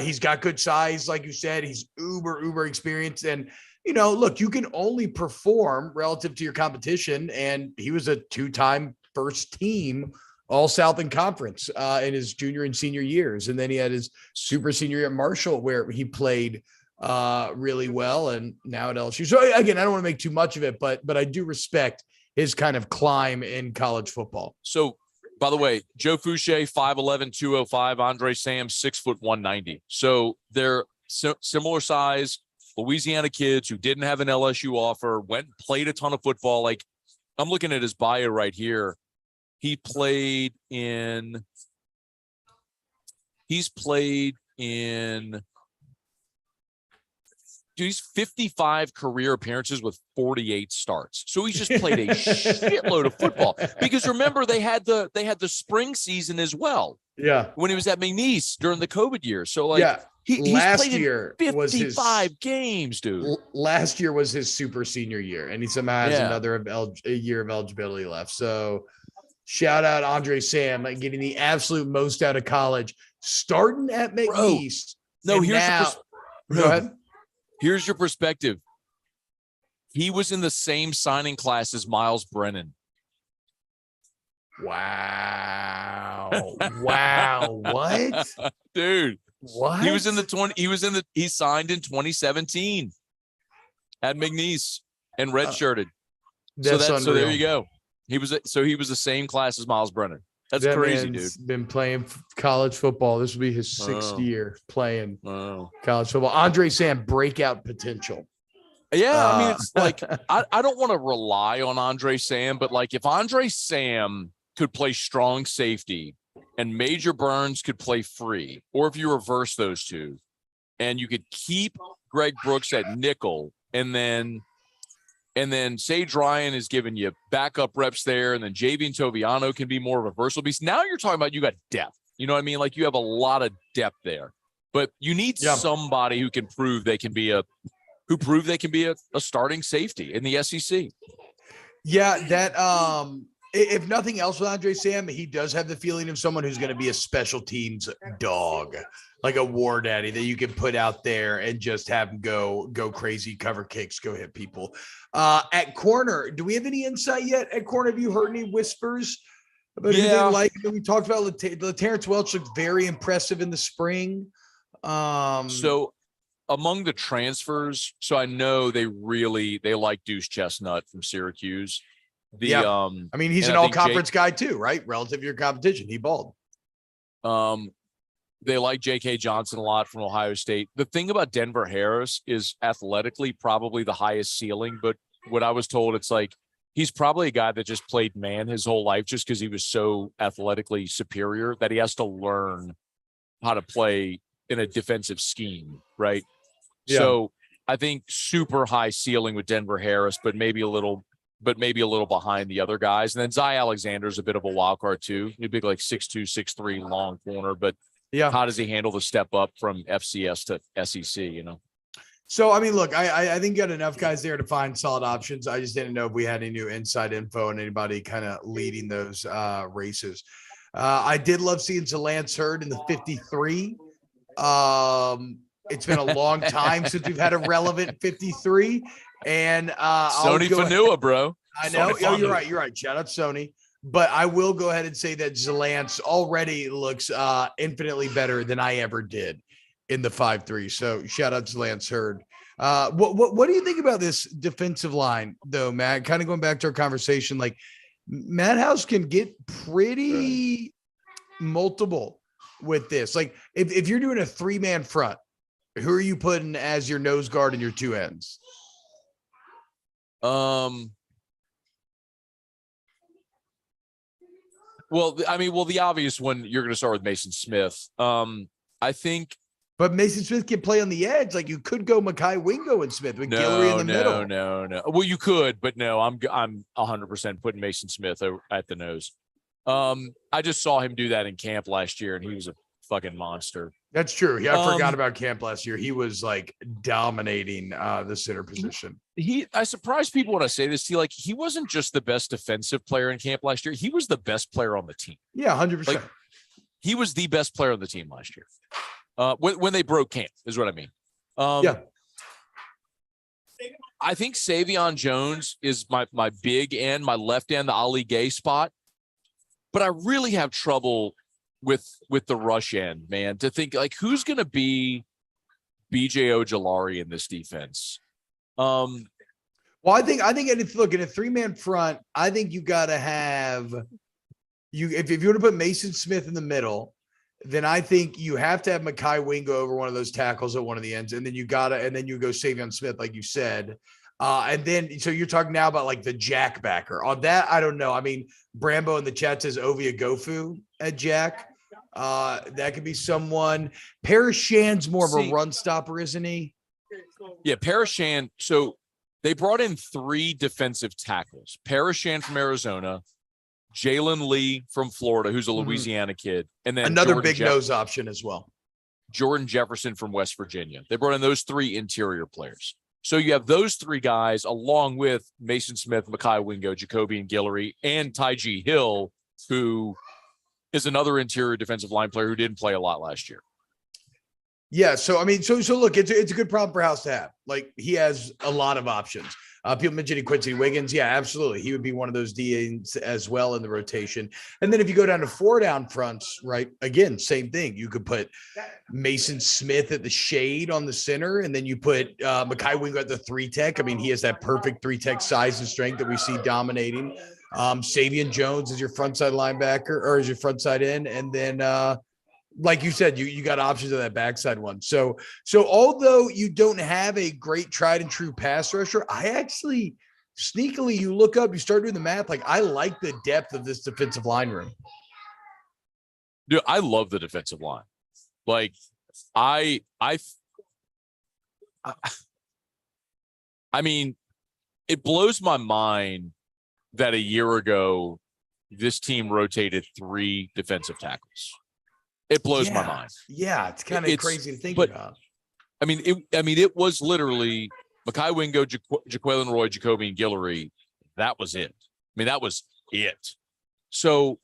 He's got good size, like you said. He's uber experienced, and look, you can only perform relative to your competition. And he was a 2-time first team all Southland Conference in his junior and senior years, and then he had his super senior year at Marshall where he played really well, and now at LSU. So again, I don't want to make too much of it, but I do respect his kind of climb in college football. So, by the way, Joe Fouché, 5'11", 205. Andre Sam, 6 foot 190. So they're similar size. Louisiana kids who didn't have an LSU offer, went and played a ton of football. Like, I'm looking at his bio right here. He's played in he's 55 career appearances with 48 starts. So he's just played a shitload of football. Because remember, they had the spring season as well. Yeah. When he was at McNeese during the COVID year. So he's last played year 55 games, dude. Last year was his super senior year, and he somehow has another year of eligibility left. So shout out Andre Sam, like getting the absolute most out of college, starting at McNeese. Go ahead. Here's your perspective. He was in the same signing class as Miles Brennan. Wow. What? Dude. What? He signed in 2017 at McNeese and redshirted. So there you go. He was the same class as Miles Brennan. That's crazy, dude. Been playing college football. This will be his 6th year playing college football. Andre Sam, breakout potential. Yeah, I mean, it's like I don't want to rely on Andre Sam, but like if Andre Sam could play strong safety and Major Burns could play free, or if you reverse those two and you could keep Greg Brooks at nickel and then Sage Ryan is giving you backup reps there, and then Javian Toviano can be more of a versatile beast. Now you're talking about you got depth. You know what I mean? Like you have a lot of depth there, but you need somebody who can prove they can be a starting safety in the SEC. Yeah, that if nothing else with Andre Sam, he does have the feeling of someone who's going to be a special teams dog, like a war daddy that you can put out there and just have him go crazy, cover kicks, go hit people. At corner, do we have any insight yet? At corner, have you heard any whispers about anything like we talked about? Terrence Welch looked very impressive in the spring. So among the transfers, so I know they like Deuce Chestnut from Syracuse. I mean, he's an all-conference guy too, right? Relative to your competition, he balled. They like J.K. Johnson a lot from Ohio State. The thing about Denver Harris is athletically probably the highest ceiling, but what I was told, it's like he's probably a guy that just played man his whole life just because he was so athletically superior that he has to learn how to play in a defensive scheme, right? Yeah. So I think super high ceiling with Denver Harris, but maybe a little behind the other guys. And then Zy Alexander's a bit of a wild card too. He's big, like 6'2", 6'3", long corner, but how does he handle the step up from FCS to SEC, you know? So, I mean, look, I think you got enough guys there to find solid options. I just didn't know if we had any new inside info and anybody kind of leading those races. I did love seeing Zalance Hurd in the 53. It's been a long time since we've had a relevant 53. And Sony Fanua, bro. I know. Oh, you're right. Shout out Sony. But I will go ahead and say that Zalance already looks infinitely better than I ever did in the 5-3. So shout out to Zalance Hurd. What do you think about this defensive line, though, Matt? Kind of going back to our conversation, like Matt House can get pretty multiple with this. Like if you're doing a 3-man front, who are you putting as your nose guard and your two ends? Well, I mean, the obvious one, you're going to start with Mason Smith. I think. But Mason Smith can play on the edge. Like you could go Mekhi Wingo and Smith with Guillory in the middle. No. Well, you could, but no, I'm 100% putting Mason Smith at the nose. I just saw him do that in camp last year, and he was a fucking monster. That's true. Yeah, I forgot about camp last year. He was like dominating the center position. I surprise people when I say this. He wasn't just the best defensive player in camp last year. He was the best player on the team. Yeah, 100%. Like, he was the best player on the team last year. When they broke camp is what I mean. I think Savion Jones is my big end, my left end, the Ali Gay spot. But I really have trouble with the rush end, man, to think like who's going to be BJ Ojolari in this defense. Well, I think if look at a 3-man front, I think you got to have if you want to put Mason Smith in the middle, then I think you have to have Mekhi Wingo over one of those tackles at one of the ends, and then you go Savion Smith, like you said. And then, so you're talking now about like the jack backer on that. I don't know. I mean, Brambo in the chat says Ovia Gofu at jack. That could be someone. Parashan's more of a run stopper, isn't he? Yeah, Parashan. So they brought in 3 defensive tackles. Parashan from Arizona, Jalen Lee from Florida, who's a Louisiana kid, and then another big nose option as well. Jordan Jefferson from West Virginia. They brought in those 3 interior players. So you have those 3 guys along with Mason Smith, Mekhi Wingo, Jacoby and Guillory, and Tyjee Hill, who is another interior defensive line player who didn't play a lot last year. Yeah. So, I mean, so look, it's a good problem for House to have. Like he has a lot of options. People mentioning Quincy Wiggins. Yeah, absolutely. He would be one of those DNs as well in the rotation. And then if you go down to 4 down fronts, right, again, same thing. You could put Mason Smith at the shade on the center, and then you put Mekhi Wingo at the 3 tech. I mean, he has that perfect 3 tech size and strength that we see dominating. Savion Jones is your front side linebacker or is your front side end. And then like you said, you got options on that backside one. So although you don't have a great tried and true pass rusher, I actually sneakily, you look up, you start doing the math. Like, I like the depth of this defensive line room. Dude, I love the defensive line. Like, I mean, it blows my mind that a year ago this team rotated 3 defensive tackles. It blows my mind. Yeah, it's kind of crazy to think about. I mean, it was literally Mekhi Wingo, Jaquelin Roy, Jacoby, and Guillory. That was it. I mean, that was it. So,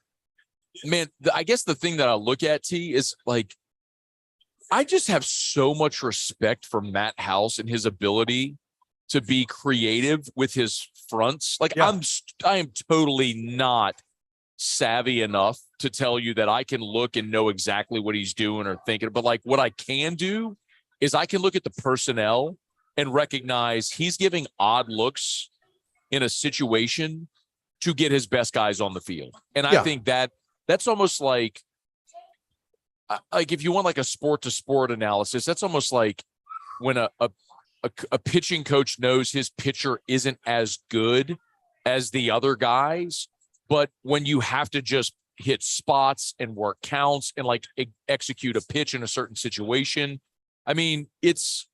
man, I guess the thing that I look at, T, is like, I just have so much respect for Matt House and his ability to be creative with his fronts. Like, I am totally not savvy enough to tell you that I can look and know exactly what he's doing or thinking. But like, what I can do is I can look at the personnel and recognize he's giving odd looks in a situation to get his best guys on the field. And I think that's almost like if you want like a sport to sport analysis, that's almost like when a pitching coach knows his pitcher isn't as good as the other guys, but when you have to just hit spots and work counts and like execute a pitch in a certain situation. I mean, it's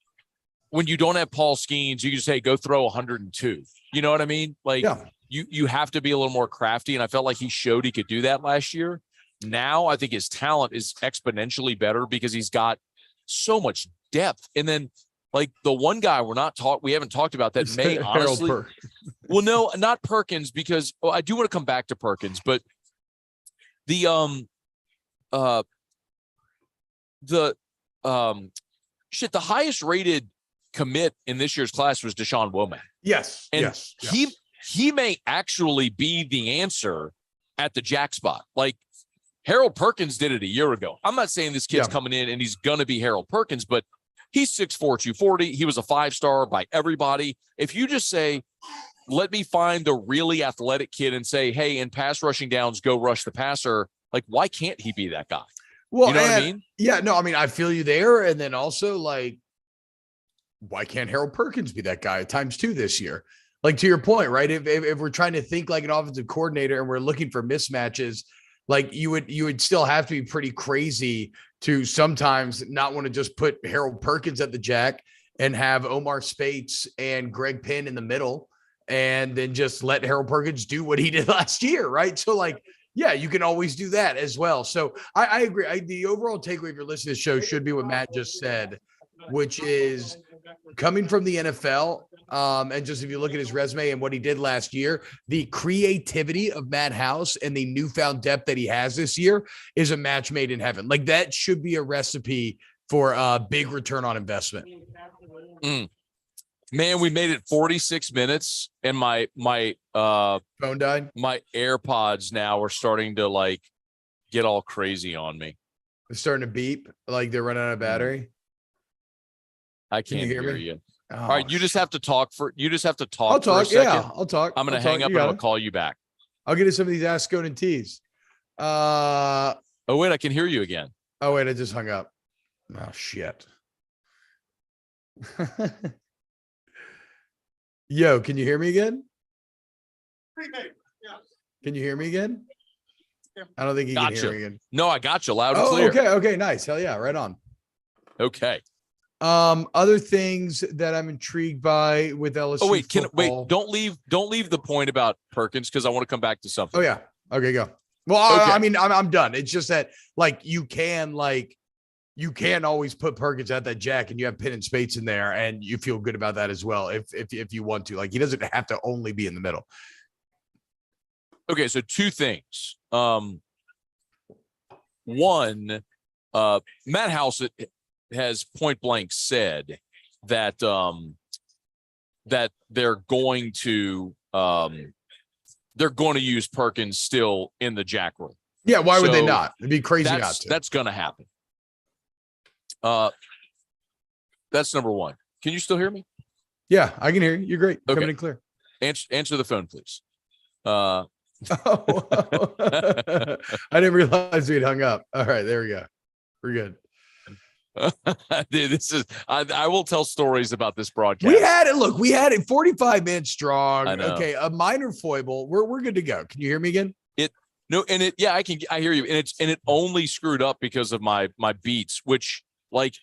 when you don't have Paul Skeens, you can just say, go throw 102. You know what I mean? Like you have to be a little more crafty. And I felt like he showed he could do that last year. Now I think his talent is exponentially better because he's got so much depth. And then like the one guy we haven't talked about that may honestly, well, no, not Perkins, because I do want to come back to Perkins, but the highest rated commit in this year's class was Deshaun Womack. Yes. And he may actually be the answer at the jack spot. Like Harold Perkins did it a year ago. I'm not saying this kid's coming in and he's going to be Harold Perkins, but he's 6'4", 240. He was a 5-star by everybody. If you just say, let me find the really athletic kid and say, hey, in pass rushing downs, go rush the passer. Like, why can't he be that guy? Well, you know what I mean? Yeah, no, I mean, I feel you there. And then also, like, why can't Harold Perkins be that guy at times too this year? Like, to your point, right? If we're trying to think like an offensive coordinator and we're looking for mismatches, like you would still have to be pretty crazy to sometimes not want to just put Harold Perkins at the jack and have Omar Spates and Greg Penn in the middle and then just let Harold Perkins do what he did last year, right? So like, yeah, you can always do that as well. So I agree. The overall takeaway if you're listening to the show should be what Matt just said, which is coming from the NFL, and just if you look at his resume and what he did last year, the creativity of Matt House and the newfound depth that he has this year is a match made in heaven. Like that should be a recipe for a big return on investment. Man, we made it 46 minutes and my phone died. My AirPods now are starting to like get all crazy on me. It's starting to beep like they're running out of battery. I can't hear you. Oh, all right, you just have to talk for I'll talk. For a second. Yeah, I'll talk. I'm gonna hang up and I'll call you back. I'll get to some of these Ask Scone and Tees. Oh wait, I can hear you again. Oh wait, I just hung up. Oh shit. Yo, can you hear me again? Can you hear me again? I don't think you can hear me again. No, I got you loud and clear. Okay, nice. Hell yeah, right on. Okay. Other things that I'm intrigued by with LSU. Oh wait, football. don't leave the point about Perkins because I want to come back to something. Oh yeah. Okay, go. Well, okay. I mean, I'm done. It's just that like you can always put Perkins at that jack and you have Penn and Spates in there and you feel good about that as well if you want to. Like he doesn't have to only be in the middle. Okay, so two things. One, Matt House has point blank said that that they're going to use Perkins still in the jack room. Yeah, why would they not? It'd be crazy not to. That's going to happen. That's number one. Can you still hear me? Yeah, I can hear you. You're great. Okay. Coming in clear. Answer the phone, please. I didn't realize we'd hung up. All right, there we go. We're good. Dude, this is I will tell stories about this broadcast. We had it 45 minutes strong. I know. Okay, a minor foible. We're good to go. Can you hear me again? I hear you. And it only screwed up because of my beats, which like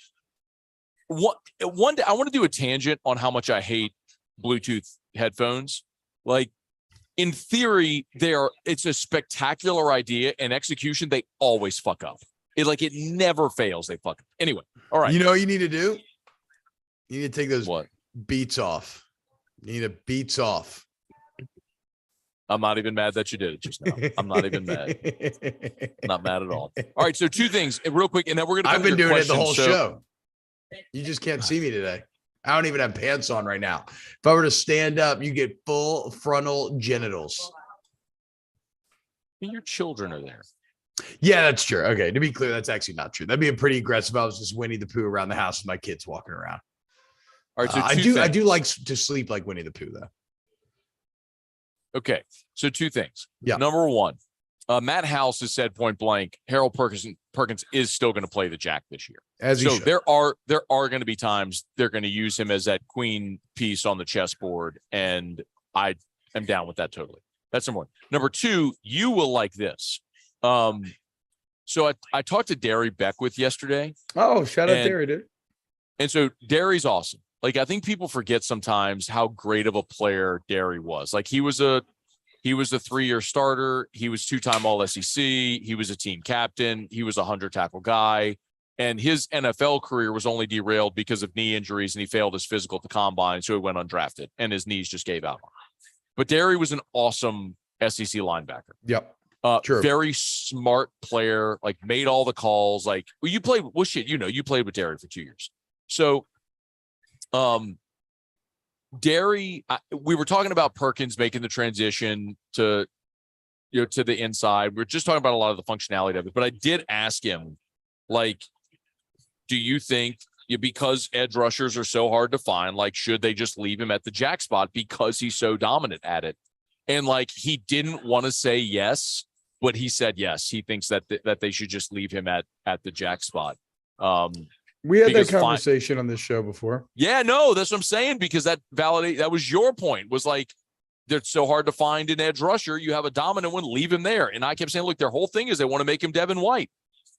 one day I want to do a tangent on how much I hate Bluetooth headphones. Like in theory, it's a spectacular idea. In execution, they always fuck up. It never fails. They fuck up. Anyway, all right. You know what you need to do? You need to take those What? beats off. You need to beats off. I'm not even mad that you did it just now. I'm not even mad. Not mad at all. All right, so two things real quick, and then we're gonna. I've been doing it the whole show. You just can't see me today. I don't even have pants on right now. If I were to stand up, you get full frontal genitals. Your children are there. Yeah, that's true. Okay, to be clear, that's actually not true. That'd be a pretty aggressive. I was just Winnie the Pooh around the house with my kids walking around. All right, so I do like to sleep like Winnie the Pooh, though. Okay, so two things. Yeah. Number one, Matt House has said point blank, Harold Perkins is still going to play the jack this year. There are going to be times they're going to use him as that queen piece on the chessboard, and I am down with that totally. That's number one. Number two, you will like this. So I talked to Derry Beckwith yesterday. Oh, shout out Derry, dude. And so Derry's awesome. Like, I think people forget sometimes how great of a player Derry was. Like, he was a 3-year starter. He was 2-time All SEC. He was a team captain. He was a 100-tackle guy. And his NFL career was only derailed because of knee injuries, and he failed his physical at the combine, so he went undrafted, and his knees just gave out. But Derry was an awesome SEC linebacker. Yep. True. Very smart player, like made all the calls. Like, well, you played with Derry for 2 years. So, Derry, we were talking about Perkins making the transition to the inside. We're just talking about a lot of the functionality of it. But I did ask him, like, do you think because edge rushers are so hard to find, like, should they just leave him at the jack spot because he's so dominant at it? And like, he didn't want to say yes, but he said yes. He thinks that they should just leave him at the jack spot. We had that conversation on this show before. Yeah, no, that's what I'm saying, because that was your point, was like, they're so hard to find an edge rusher. You have a dominant one, leave him there. And I kept saying, look, their whole thing is they want to make him Devin White,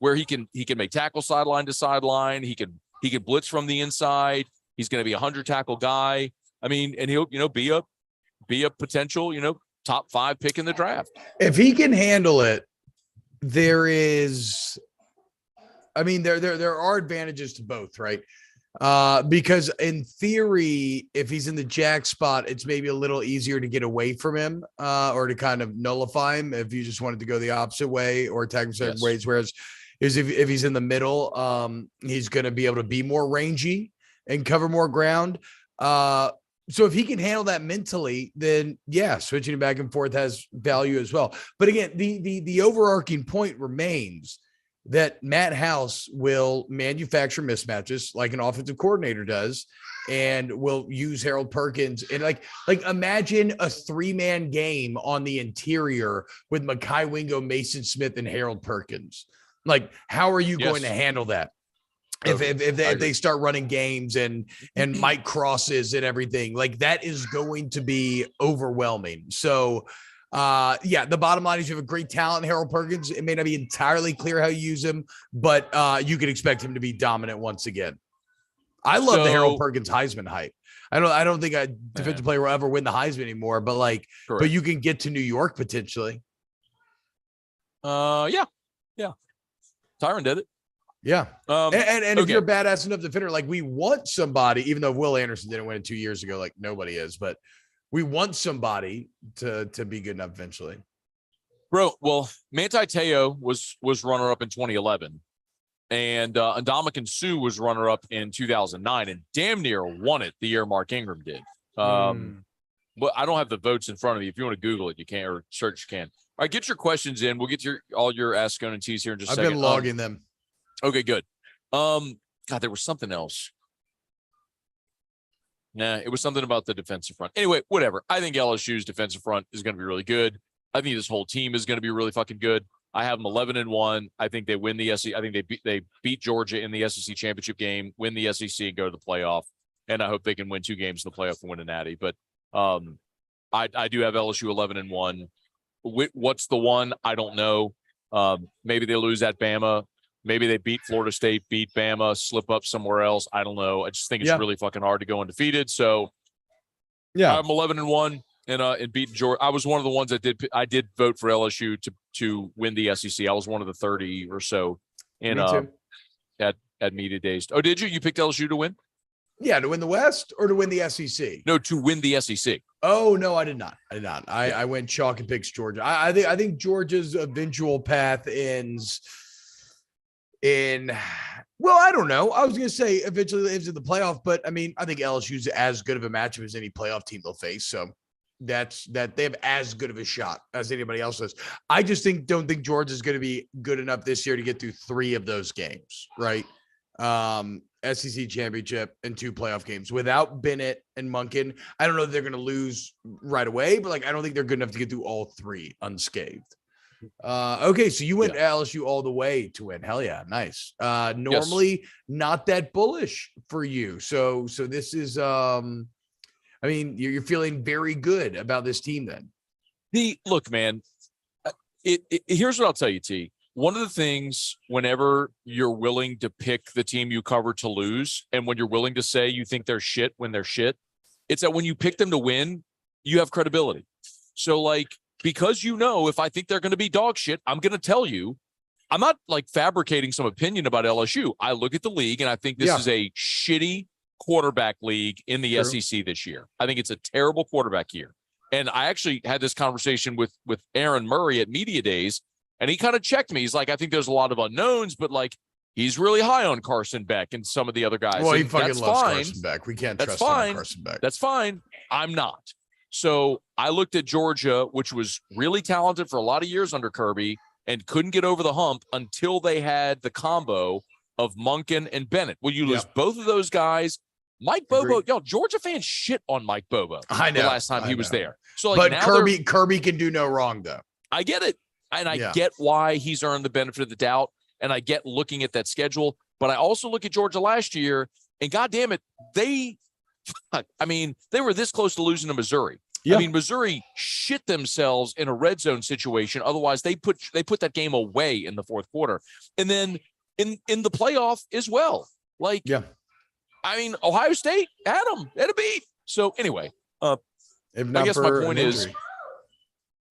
where he can make tackles sideline to sideline. He can blitz from the inside. He's going to be a 100-tackle guy. I mean, and he'll, be a potential, top 5 pick in the draft. If he can handle it, there are advantages to both, right? Because in theory, if he's in the jack spot, it's maybe a little easier to get away from him, or to kind of nullify him if you just wanted to go the opposite way or attack him certain ways. Whereas if he's in the middle, he's going to be able to be more rangy and cover more ground. So if he can handle that mentally, then yeah, switching it back and forth has value as well. But again, the overarching point remains that Matt House will manufacture mismatches like an offensive coordinator does, and will use Harold Perkins. And like imagine a 3-man game on the interior with Mekhi Wingo, Mason Smith, and Harold Perkins. Like, how are you going to handle that? If they start running games and Mike crosses and everything, like, that is going to be overwhelming. So the bottom line is you have a great talent in Harold Perkins. It may not be entirely clear how you use him, but you can expect him to be dominant once again. I love the Harold Perkins Heisman hype. I don't think a defensive player will ever win the Heisman anymore, but but you can get to New York potentially. Yeah. Tyron did it. Yeah. And if you're a badass enough defender, like, we want somebody, even though Will Anderson didn't win it 2 years ago, like nobody is, but we want somebody to be good enough eventually. Bro, well, Manti Te'o was runner-up in 2011, and Ndamukong Suh was runner-up in 2009, and damn near won it the year Mark Ingram did. But I don't have the votes in front of me. If you want to Google it, you can, or search, you can. All right, get your questions in. We'll get to all your Ask Scone and T's here in just a second. I've been logging them. Okay, good. God, there was something else. Nah, it was something about the defensive front. Anyway, whatever. I think LSU's defensive front is going to be really good. I think this whole team is going to be really fucking good. I have them 11-1. I think they win the SEC. I think they beat Georgia in the SEC championship game, win the SEC, and go to the playoff. And I hope they can win 2 games in the playoff and win a natty. But I do have LSU 11-1. What's the one? I don't know. Maybe they lose at Bama. Maybe they beat Florida State, beat Bama, slip up somewhere else. I don't know. I just think it's really fucking hard to go undefeated. So I'm 11-1 and beat Georgia. I was one of the ones that did vote for LSU to win the SEC. I was one of the 30 or so in at media days. Oh, did you? You picked LSU to win? Yeah, to win the West or to win the SEC? No, to win the SEC. Oh, no, I did not. I went chalk and picks Georgia. I think Georgia's eventual path ends in, well, I don't know. I was going to say eventually ends in the playoff, but I mean, I think LSU's as good of a matchup as any playoff team they'll face. So that they have as good of a shot as anybody else does. I just don't think Georgia's going to be good enough this year to get through 3 of those games, right? SEC championship and 2 playoff games without Bennett and Monken. I don't know if they're going to lose right away, but I don't think they're good enough to get through all 3 unscathed. Okay, so you went LSU all the way to win. Hell yeah, nice. Normally not that bullish for you. So this is I mean, you're feeling very good about this team then. Look, man, here's what I'll tell you, T. One of the things whenever you're willing to pick the team you cover to lose, and when you're willing to say you think they're shit when they're shit, it's that when you pick them to win, you have credibility. So because if I think they're going to be dog shit, I'm going to tell you. I'm not fabricating some opinion about LSU. I look at the league and I think this is a shitty quarterback league in the SEC this year. I think it's a terrible quarterback year. And I actually had this conversation with Aaron Murray at Media Days, and he kind of checked me. He's like, I think there's a lot of unknowns, but he's really high on Carson Beck and some of the other guys. Well, he and fucking loves Carson Beck. We can't trust him on Carson Beck. That's fine. I'm not. So I looked at Georgia, which was really talented for a lot of years under Kirby and couldn't get over the hump until they had the combo of Monken and Bennett. Well, you lose both of those guys. Mike Bobo, Georgia fans shit on Mike Bobo. I know. The last time he was there. So, but Kirby can do no wrong, though. I get it. And I get why he's earned the benefit of the doubt. And I get looking at that schedule. But I also look at Georgia last year, and goddamn it, they were this close to losing to Missouri. Yeah. I mean, Missouri shit themselves in a red zone situation. Otherwise, they put that game away in the 4th quarter. And then in the playoff as well. I mean, Ohio State had them at a beat. So anyway, I guess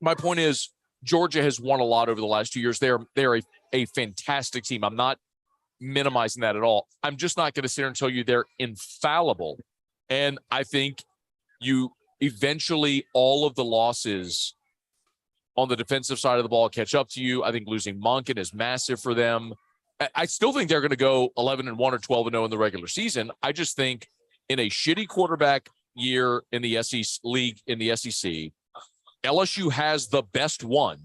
my point is Georgia has won a lot over the last 2 years. They're a fantastic team. I'm not minimizing that at all. I'm just not going to sit here and tell you they're infallible. And I think eventually all of the losses on the defensive side of the ball catch up to you. I think losing Monken is massive for them. I still think they're going to go 11-1 or 12-0 in the regular season. I just think in a shitty quarterback year in the SEC league in the SEC, LSU has the best one,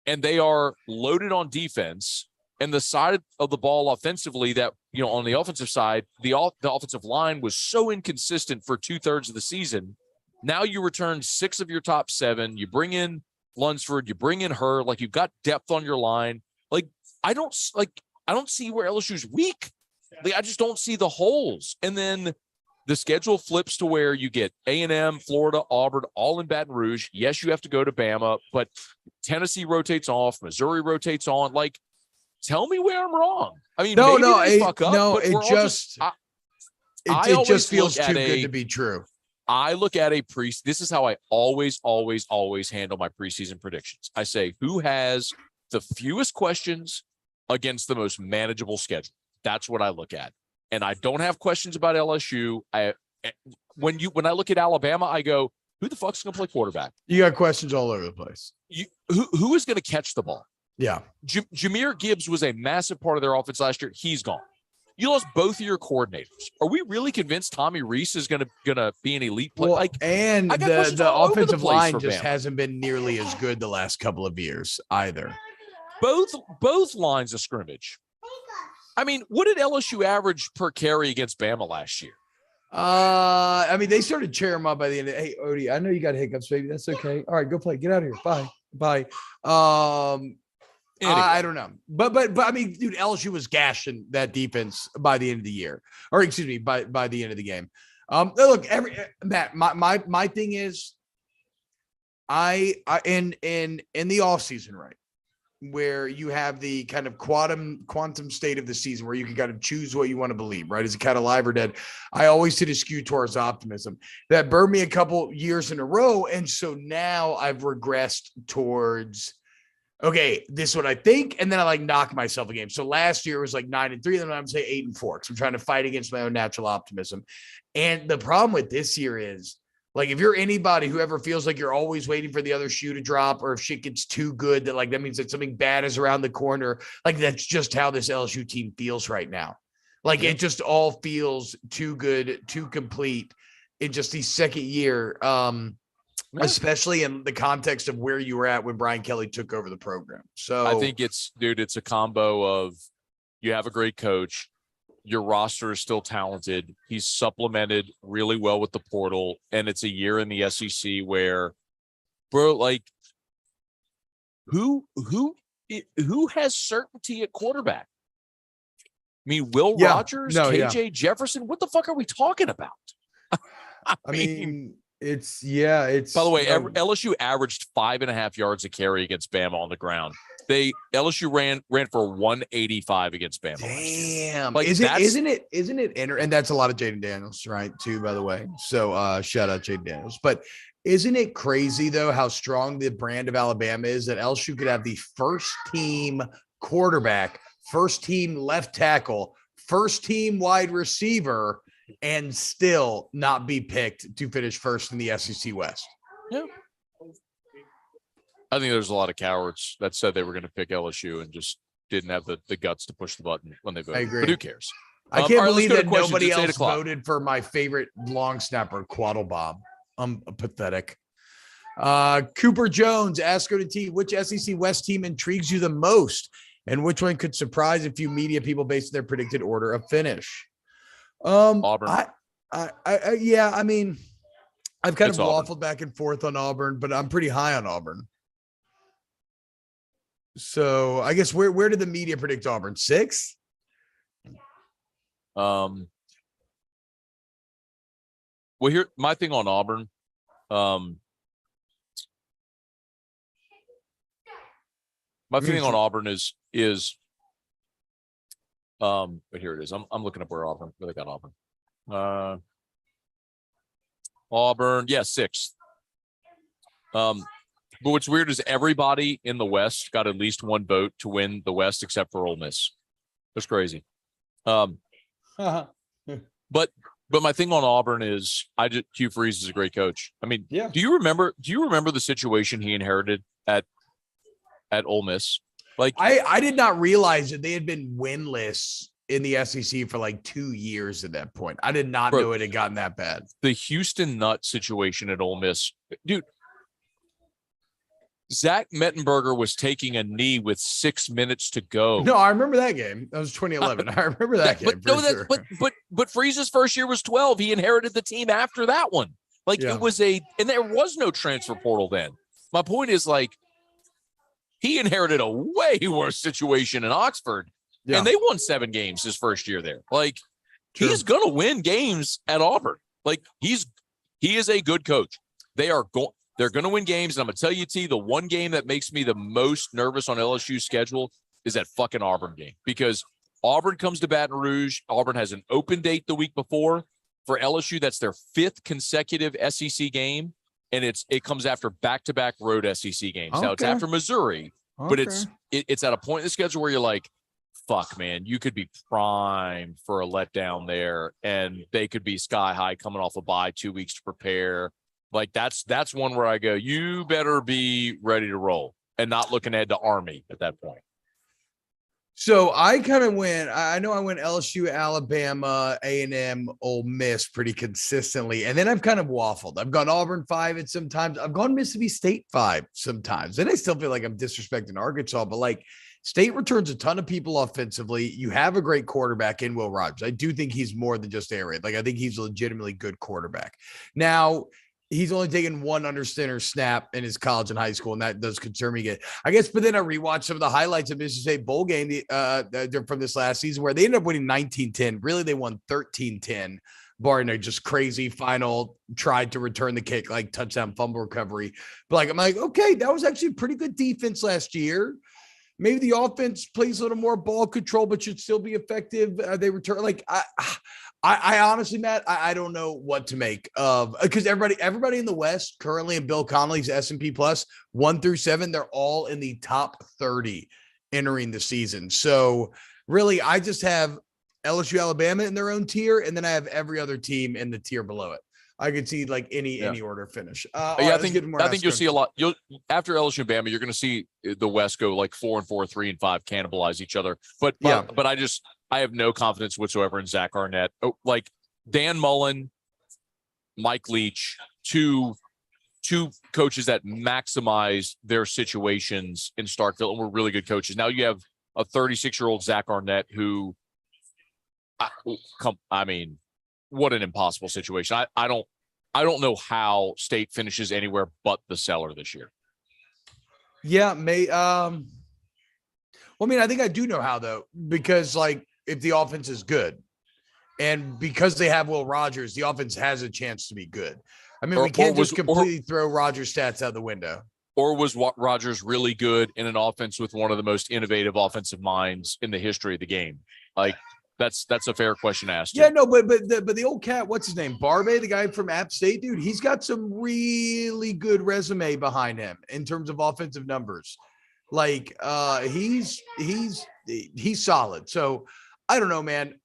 and they are loaded on defense. And the side of the ball offensively that, on the offensive side, the offensive line was so inconsistent for 2/3 of the season. Now you return 6 of your top 7. You bring in Lunsford, you bring in her, you've got depth on your line. I don't see where LSU's weak. I just don't see the holes. And then the schedule flips to where you get A&M, Florida, Auburn, all in Baton Rouge. Yes, you have to go to Bama, but Tennessee rotates off, Missouri rotates on. Tell me where I'm wrong. I mean, it just feels too good to be true. I look at this is how I always handle my preseason predictions. I say, who has the fewest questions against the most manageable schedule? That's what I look at. And I don't have questions about LSU. When I look at Alabama, I go, who the fuck's going to play quarterback? You got questions all over the place. Who is going to catch the ball? Yeah. Jahmyr Gibbs was a massive part of their offense last year. He's gone. You lost both of your coordinators. Are we really convinced Tommy Reese is gonna be an elite player? Well, and the offensive line just hasn't been nearly as good the last couple of years either. Both lines of scrimmage. I mean, what did LSU average per carry against Bama last year? I mean, they started cheering him up by the end. Hey, Odie, I know you got hiccups, baby. That's okay. All right, go play. Get out of here. Bye. Anyway. I don't know. But I mean, dude, LSU was gashing that defense by the end of the year, or excuse me, by the end of the game. Look, Matt, my thing is, I in the off season, right, where you have the kind of quantum state of the season where you can kind of choose what you want to believe, right? Is it kind of live or dead? I always tend to skew towards optimism. That burned me a couple years in a row. And so now I've regressed towards, okay, this is what I think. And then I like knock myself a game. So last year it was like 9-3. Then I'm say 8-4. Because I'm trying to fight against my own natural optimism. And the problem with this year is, like, if you're anybody who ever feels like you're always waiting for the other shoe to drop, or if shit gets too good, that like that means that something bad is around the corner, like that's just how this LSU team feels right now. Like it just all feels too good, too complete in just the second year, especially in the context of where you were at when Brian Kelly took over the program. So I think it's a combo of, you have a great coach, your roster is still talented. He's supplemented really well with the portal, and it's a year in the SEC where, bro, like, who has certainty at quarterback? I mean, Will Rogers, KJ Jefferson. What the fuck are we talking about? I mean, it's. By the way, LSU averaged 5.5 yards a carry against Bama on the ground. LSU ran for 185 against Bama. Damn. Like, isn't it? And that's a lot of Jaden Daniels, right? Too, by the way. So shout out Jaden Daniels. But isn't it crazy though how strong the brand of Alabama is, that LSU could have the first team quarterback, first team left tackle, first team wide receiver, and still not be picked to finish first in the SEC West? Yeah. I think there's a lot of cowards that said they were going to pick LSU and just didn't have the guts to push the button when they voted. I agree. But who cares? I can't believe that questions. nobody It's else voted for my favorite long snapper, Quaddle Bob. I'm pathetic. Cooper Jones, ask her to T, which SEC West team intrigues you the most, and which one could surprise a few media people based on their predicted order of finish? Auburn. Yeah, I mean, I've kind of waffled Auburn. back and forth on Auburn, but I'm pretty high on Auburn. So I guess where did the media predict Auburn? 6? Well, here, my thing on Auburn, is but here it is. I'm looking up where they got Auburn. Auburn, 6th. But what's weird is everybody in the West got at least one vote to win the West except for Ole Miss. That's crazy. But my thing on Auburn is Hugh Freeze is a great coach. I mean, yeah. Do you remember the situation he inherited at Ole Miss? Like, I did not realize that they had been winless in the SEC for like 2 years at that point. I did not know it had gotten that bad. The Houston Nutt situation at Ole Miss, dude. Zach Mettenberger was taking a knee with 6 minutes to go. No, I remember that game. That was 2011. I remember that game. But Freeze's first year was 12. He inherited the team after that one. Like, it was and there was no transfer portal then. My point is, like, he inherited a way worse situation in Oxford, and they won 7 games his first year there. Like, he's gonna win games at Auburn. Like, he is a good coach. They're going to win games. And I'm going to tell you, T, the one game that makes me the most nervous on LSU's schedule is that fucking Auburn game, because Auburn comes to Baton Rouge. Auburn has an open date the week before. For LSU, that's their 5th consecutive SEC game. And it comes after back-to-back road SEC games. Now, it's after Missouri, but it's at a point in the schedule where you're like, fuck, man, you could be primed for a letdown there, and they could be sky high coming off a bye, 2 weeks to prepare. Like, that's one where I go, you better be ready to roll and not looking ahead to Army at that point. So I kind of went LSU, Alabama, A&M, Ole Miss pretty consistently. And then I've kind of waffled. I've gone Auburn 5 at sometimes. I've gone Mississippi State 5 sometimes. And I still feel like I'm disrespecting Arkansas, but like, State returns a ton of people offensively. You have a great quarterback in Will Rogers. I do think he's more than just air raid. Like, I think he's a legitimately good quarterback. Now, he's only taken one under center snap in his college and high school, and that does concern me. I guess, but then I rewatched some of the highlights of Mississippi State bowl game from this last season where they ended up winning 19-10. Really, they won 13-10, barring a just crazy final, tried to return the kick, like touchdown fumble recovery. But like, I'm like, okay, that was actually a pretty good defense last year. Maybe the offense plays a little more ball control, but should still be effective. They return. Like, I honestly, Matt, I don't know what to make of, because everybody in the West currently in Bill Connolly's S&P Plus 1 through 7, they're all in the top 30 entering the season. So really, I just have LSU, Alabama in their own tier, and then I have every other team in the tier below it. I could see like any order finish. I think you'll see a lot. After LSU and Bama, you're going to see the West go like 4-4, 3-5, cannibalize each other. But I have no confidence whatsoever in Zach Arnett. Like Dan Mullen, Mike Leach, two coaches that maximize their situations in Starkville and were really good coaches. Now you have a 36-year-old Zach Arnett who, what an impossible situation. I don't know how State finishes anywhere but the cellar this year. Yeah, I think I do know how, though, because like if the offense is good and because they have Will Rogers, the offense has a chance to be good. I mean, we can't just completely throw Rogers' stats out the window. Or was Rogers really good in an offense with one of the most innovative offensive minds in the history of the game? Like, that's a fair question to ask. Yeah, no, but the old cat, what's his name? Barbe, the guy from App State, dude, he's got some really good resume behind him in terms of offensive numbers. Like, he's solid. So I don't know, man.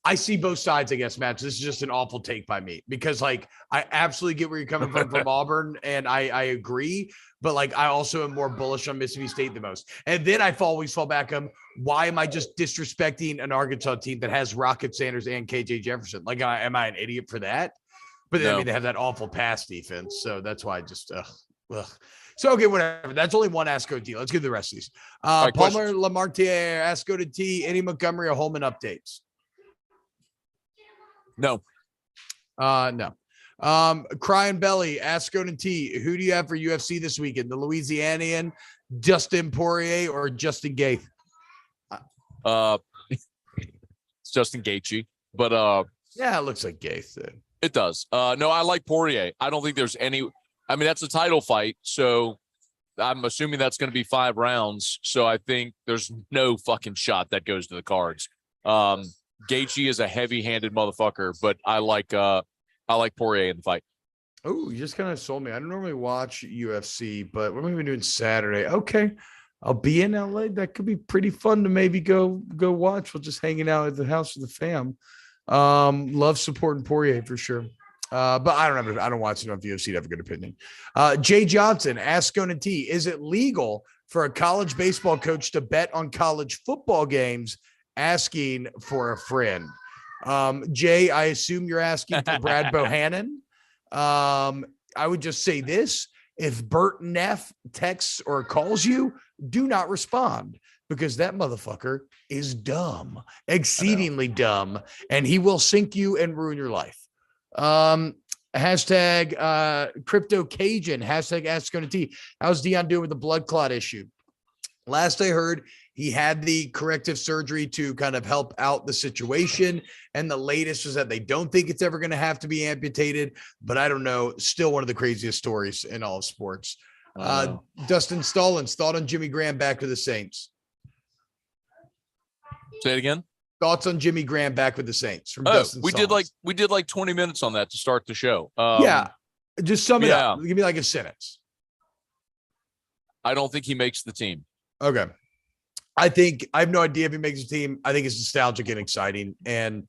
I see both sides, I guess, Matt. This is just an awful take by me because, like, I absolutely get where you're coming from Auburn, and I agree. But, like, I also am more bullish on Mississippi State the most. And then I always fall back on, why am I just disrespecting an Arkansas team that has Rocket Sanders and KJ Jefferson? Like, am I an idiot for that? But then, I mean, they have that awful pass defense. So that's why I just So, okay, whatever. That's only one ASCO deal. Let's get the rest of these. Right, Palmer, Lamartier, ASCO to T, Eddie Montgomery, or Holman updates? No. No. Crying Belly, ASCO to T, who do you have for UFC this weekend? The Louisianian, Justin Poirier, or Justin Gaethje? It's Justin Gaethje, but yeah, it looks like Gaethje. It does. No, I like Poirier. I don't think there's any. I mean, that's a title fight, so I'm assuming that's going to be 5 rounds. So I think there's no fucking shot that goes to the cards. Gaethje is a heavy-handed motherfucker, but I like Poirier in the fight. Oh, you just kind of sold me. I don't normally watch UFC, but what am I even doing Saturday? Okay, I'll be in LA. That could be pretty fun to maybe go watch. We're just hanging out at the house with the fam. Love supporting Poirier for sure. But I don't watch enough UFC to have a good opinion. Jay Johnson, ask Scone T, is it legal for a college baseball coach to bet on college football games? Asking for a friend. Jay, I assume you're asking for Brad Bohannon. I would just say this: if Bert Neff texts or calls you, do not respond, because that motherfucker is dumb, exceedingly dumb, and he will sink you and ruin your life. Hashtag Crypto Cajun, hashtag Ask Scone T. How's Deion doing with the blood clot issue? Last I heard, he had the corrective surgery to kind of help out the situation. And the latest was that they don't think it's ever going to have to be amputated, but I don't know. Still one of the craziest stories in all of sports. Dustin Stallings, thought on Jimmy Graham back to the Saints. Say it again. Thoughts on Jimmy Graham back with the Saints from Dustin Stallings. We did like 20 minutes on that to start the show. Yeah. Just sum it up. Give me like a sentence. I don't think he makes the team. Okay. I have no idea if he makes a team. I think it's nostalgic and exciting and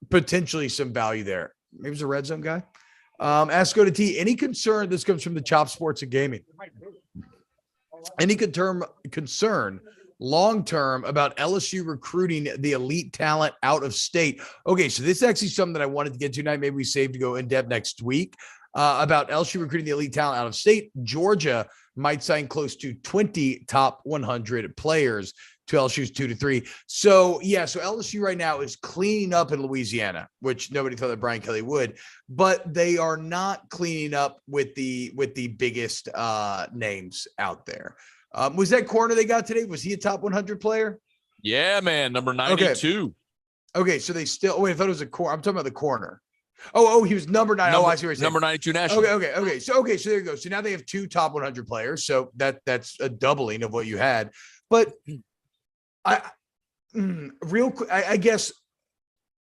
potentially some value there. Maybe he's a red zone guy. Ask Go to T. Any concern? This comes from the Chop Sports and Gaming. Any concern long-term about LSU recruiting the elite talent out of state? Okay, so this is actually something that I wanted to get to tonight. Maybe we save to go in depth next week about LSU recruiting the elite talent out of state. Georgia might sign close to 20 top 100 players. to LSU's 2-3. So yeah, so LSU right now is cleaning up in Louisiana, which nobody thought that Brian Kelly would, but they are not cleaning up with the biggest names out there. Was that corner they got today? Was he a top 100 player? Yeah, man, number 92. Okay, so they still. Wait, I thought it was a corner. I'm talking about the corner. Oh, he was number 9. I see what you're saying. Number 92 national. Okay. So there you go. So now they have 2 top 100 players. So that's a doubling of what you had. But real quick, I guess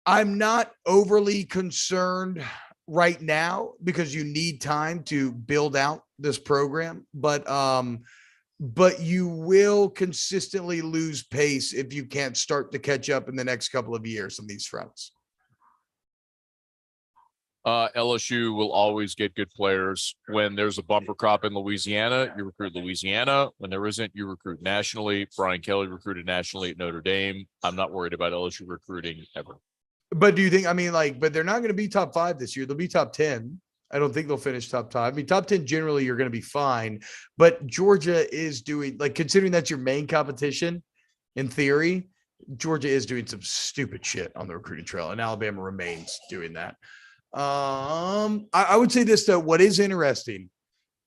I'm not overly concerned right now because you need time to build out this program. But you will consistently lose pace if you can't start to catch up in the next couple of years on these fronts. LSU will always get good players. When there's a bumper crop in Louisiana, you recruit Louisiana. When there isn't, you recruit nationally. Brian Kelly recruited nationally at Notre Dame. I'm not worried about LSU recruiting ever. But do you think, but they're not going to be top 5 this year. They'll be top 10. I don't think they'll finish top 5. I mean, top 10, generally, you're going to be fine. But Georgia is doing, considering that's your main competition, in theory, Georgia is doing some stupid shit on the recruiting trail, and Alabama remains doing that. I would say this, though. What is interesting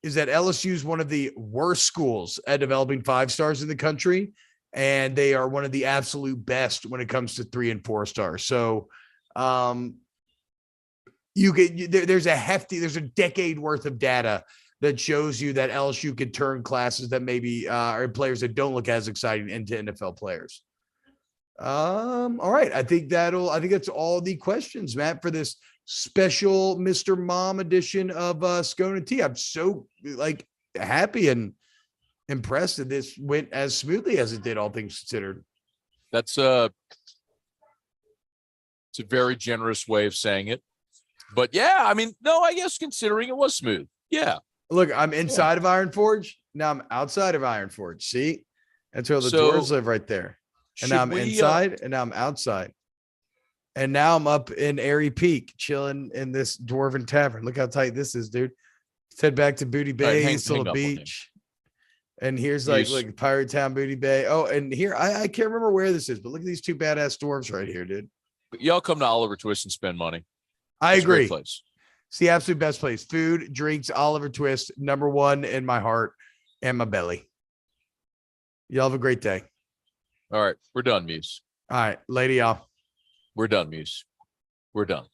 is that LSU is one of the worst schools at developing 5-stars in the country, and they are one of the absolute best when it comes to 3 and 4 stars. So, there's a decade worth of data that shows you that LSU could turn classes that maybe are players that don't look as exciting into NFL players. All right. I think that's all the questions, Matt, for this special Mr. Mom edition of Scone and T. I'm so happy and impressed that this went as smoothly as it did, all things considered. It's a very generous way of saying it. But yeah, I guess considering it was smooth. Yeah. Look, I'm inside of Iron Forge. Now I'm outside of Iron Forge. See? That's where the doors live right there. And now I'm inside and now I'm outside. And now I'm up in Airy Peak, chilling in this dwarven tavern. Look how tight this is, dude. Let's head back to Booty Bay, Sola Beach. And here's Pirate Town, Booty Bay. Oh, and here, I can't remember where this is, but look at these 2 badass dwarves right here, dude. Y'all come to Oliver Twist and spend money. I agree. It's the absolute best place. Food, drinks, Oliver Twist, number 1 in my heart and my belly. Y'all have a great day. All right. We're done, Muse. All right. Lady, y'all. We're done, Muse. We're done.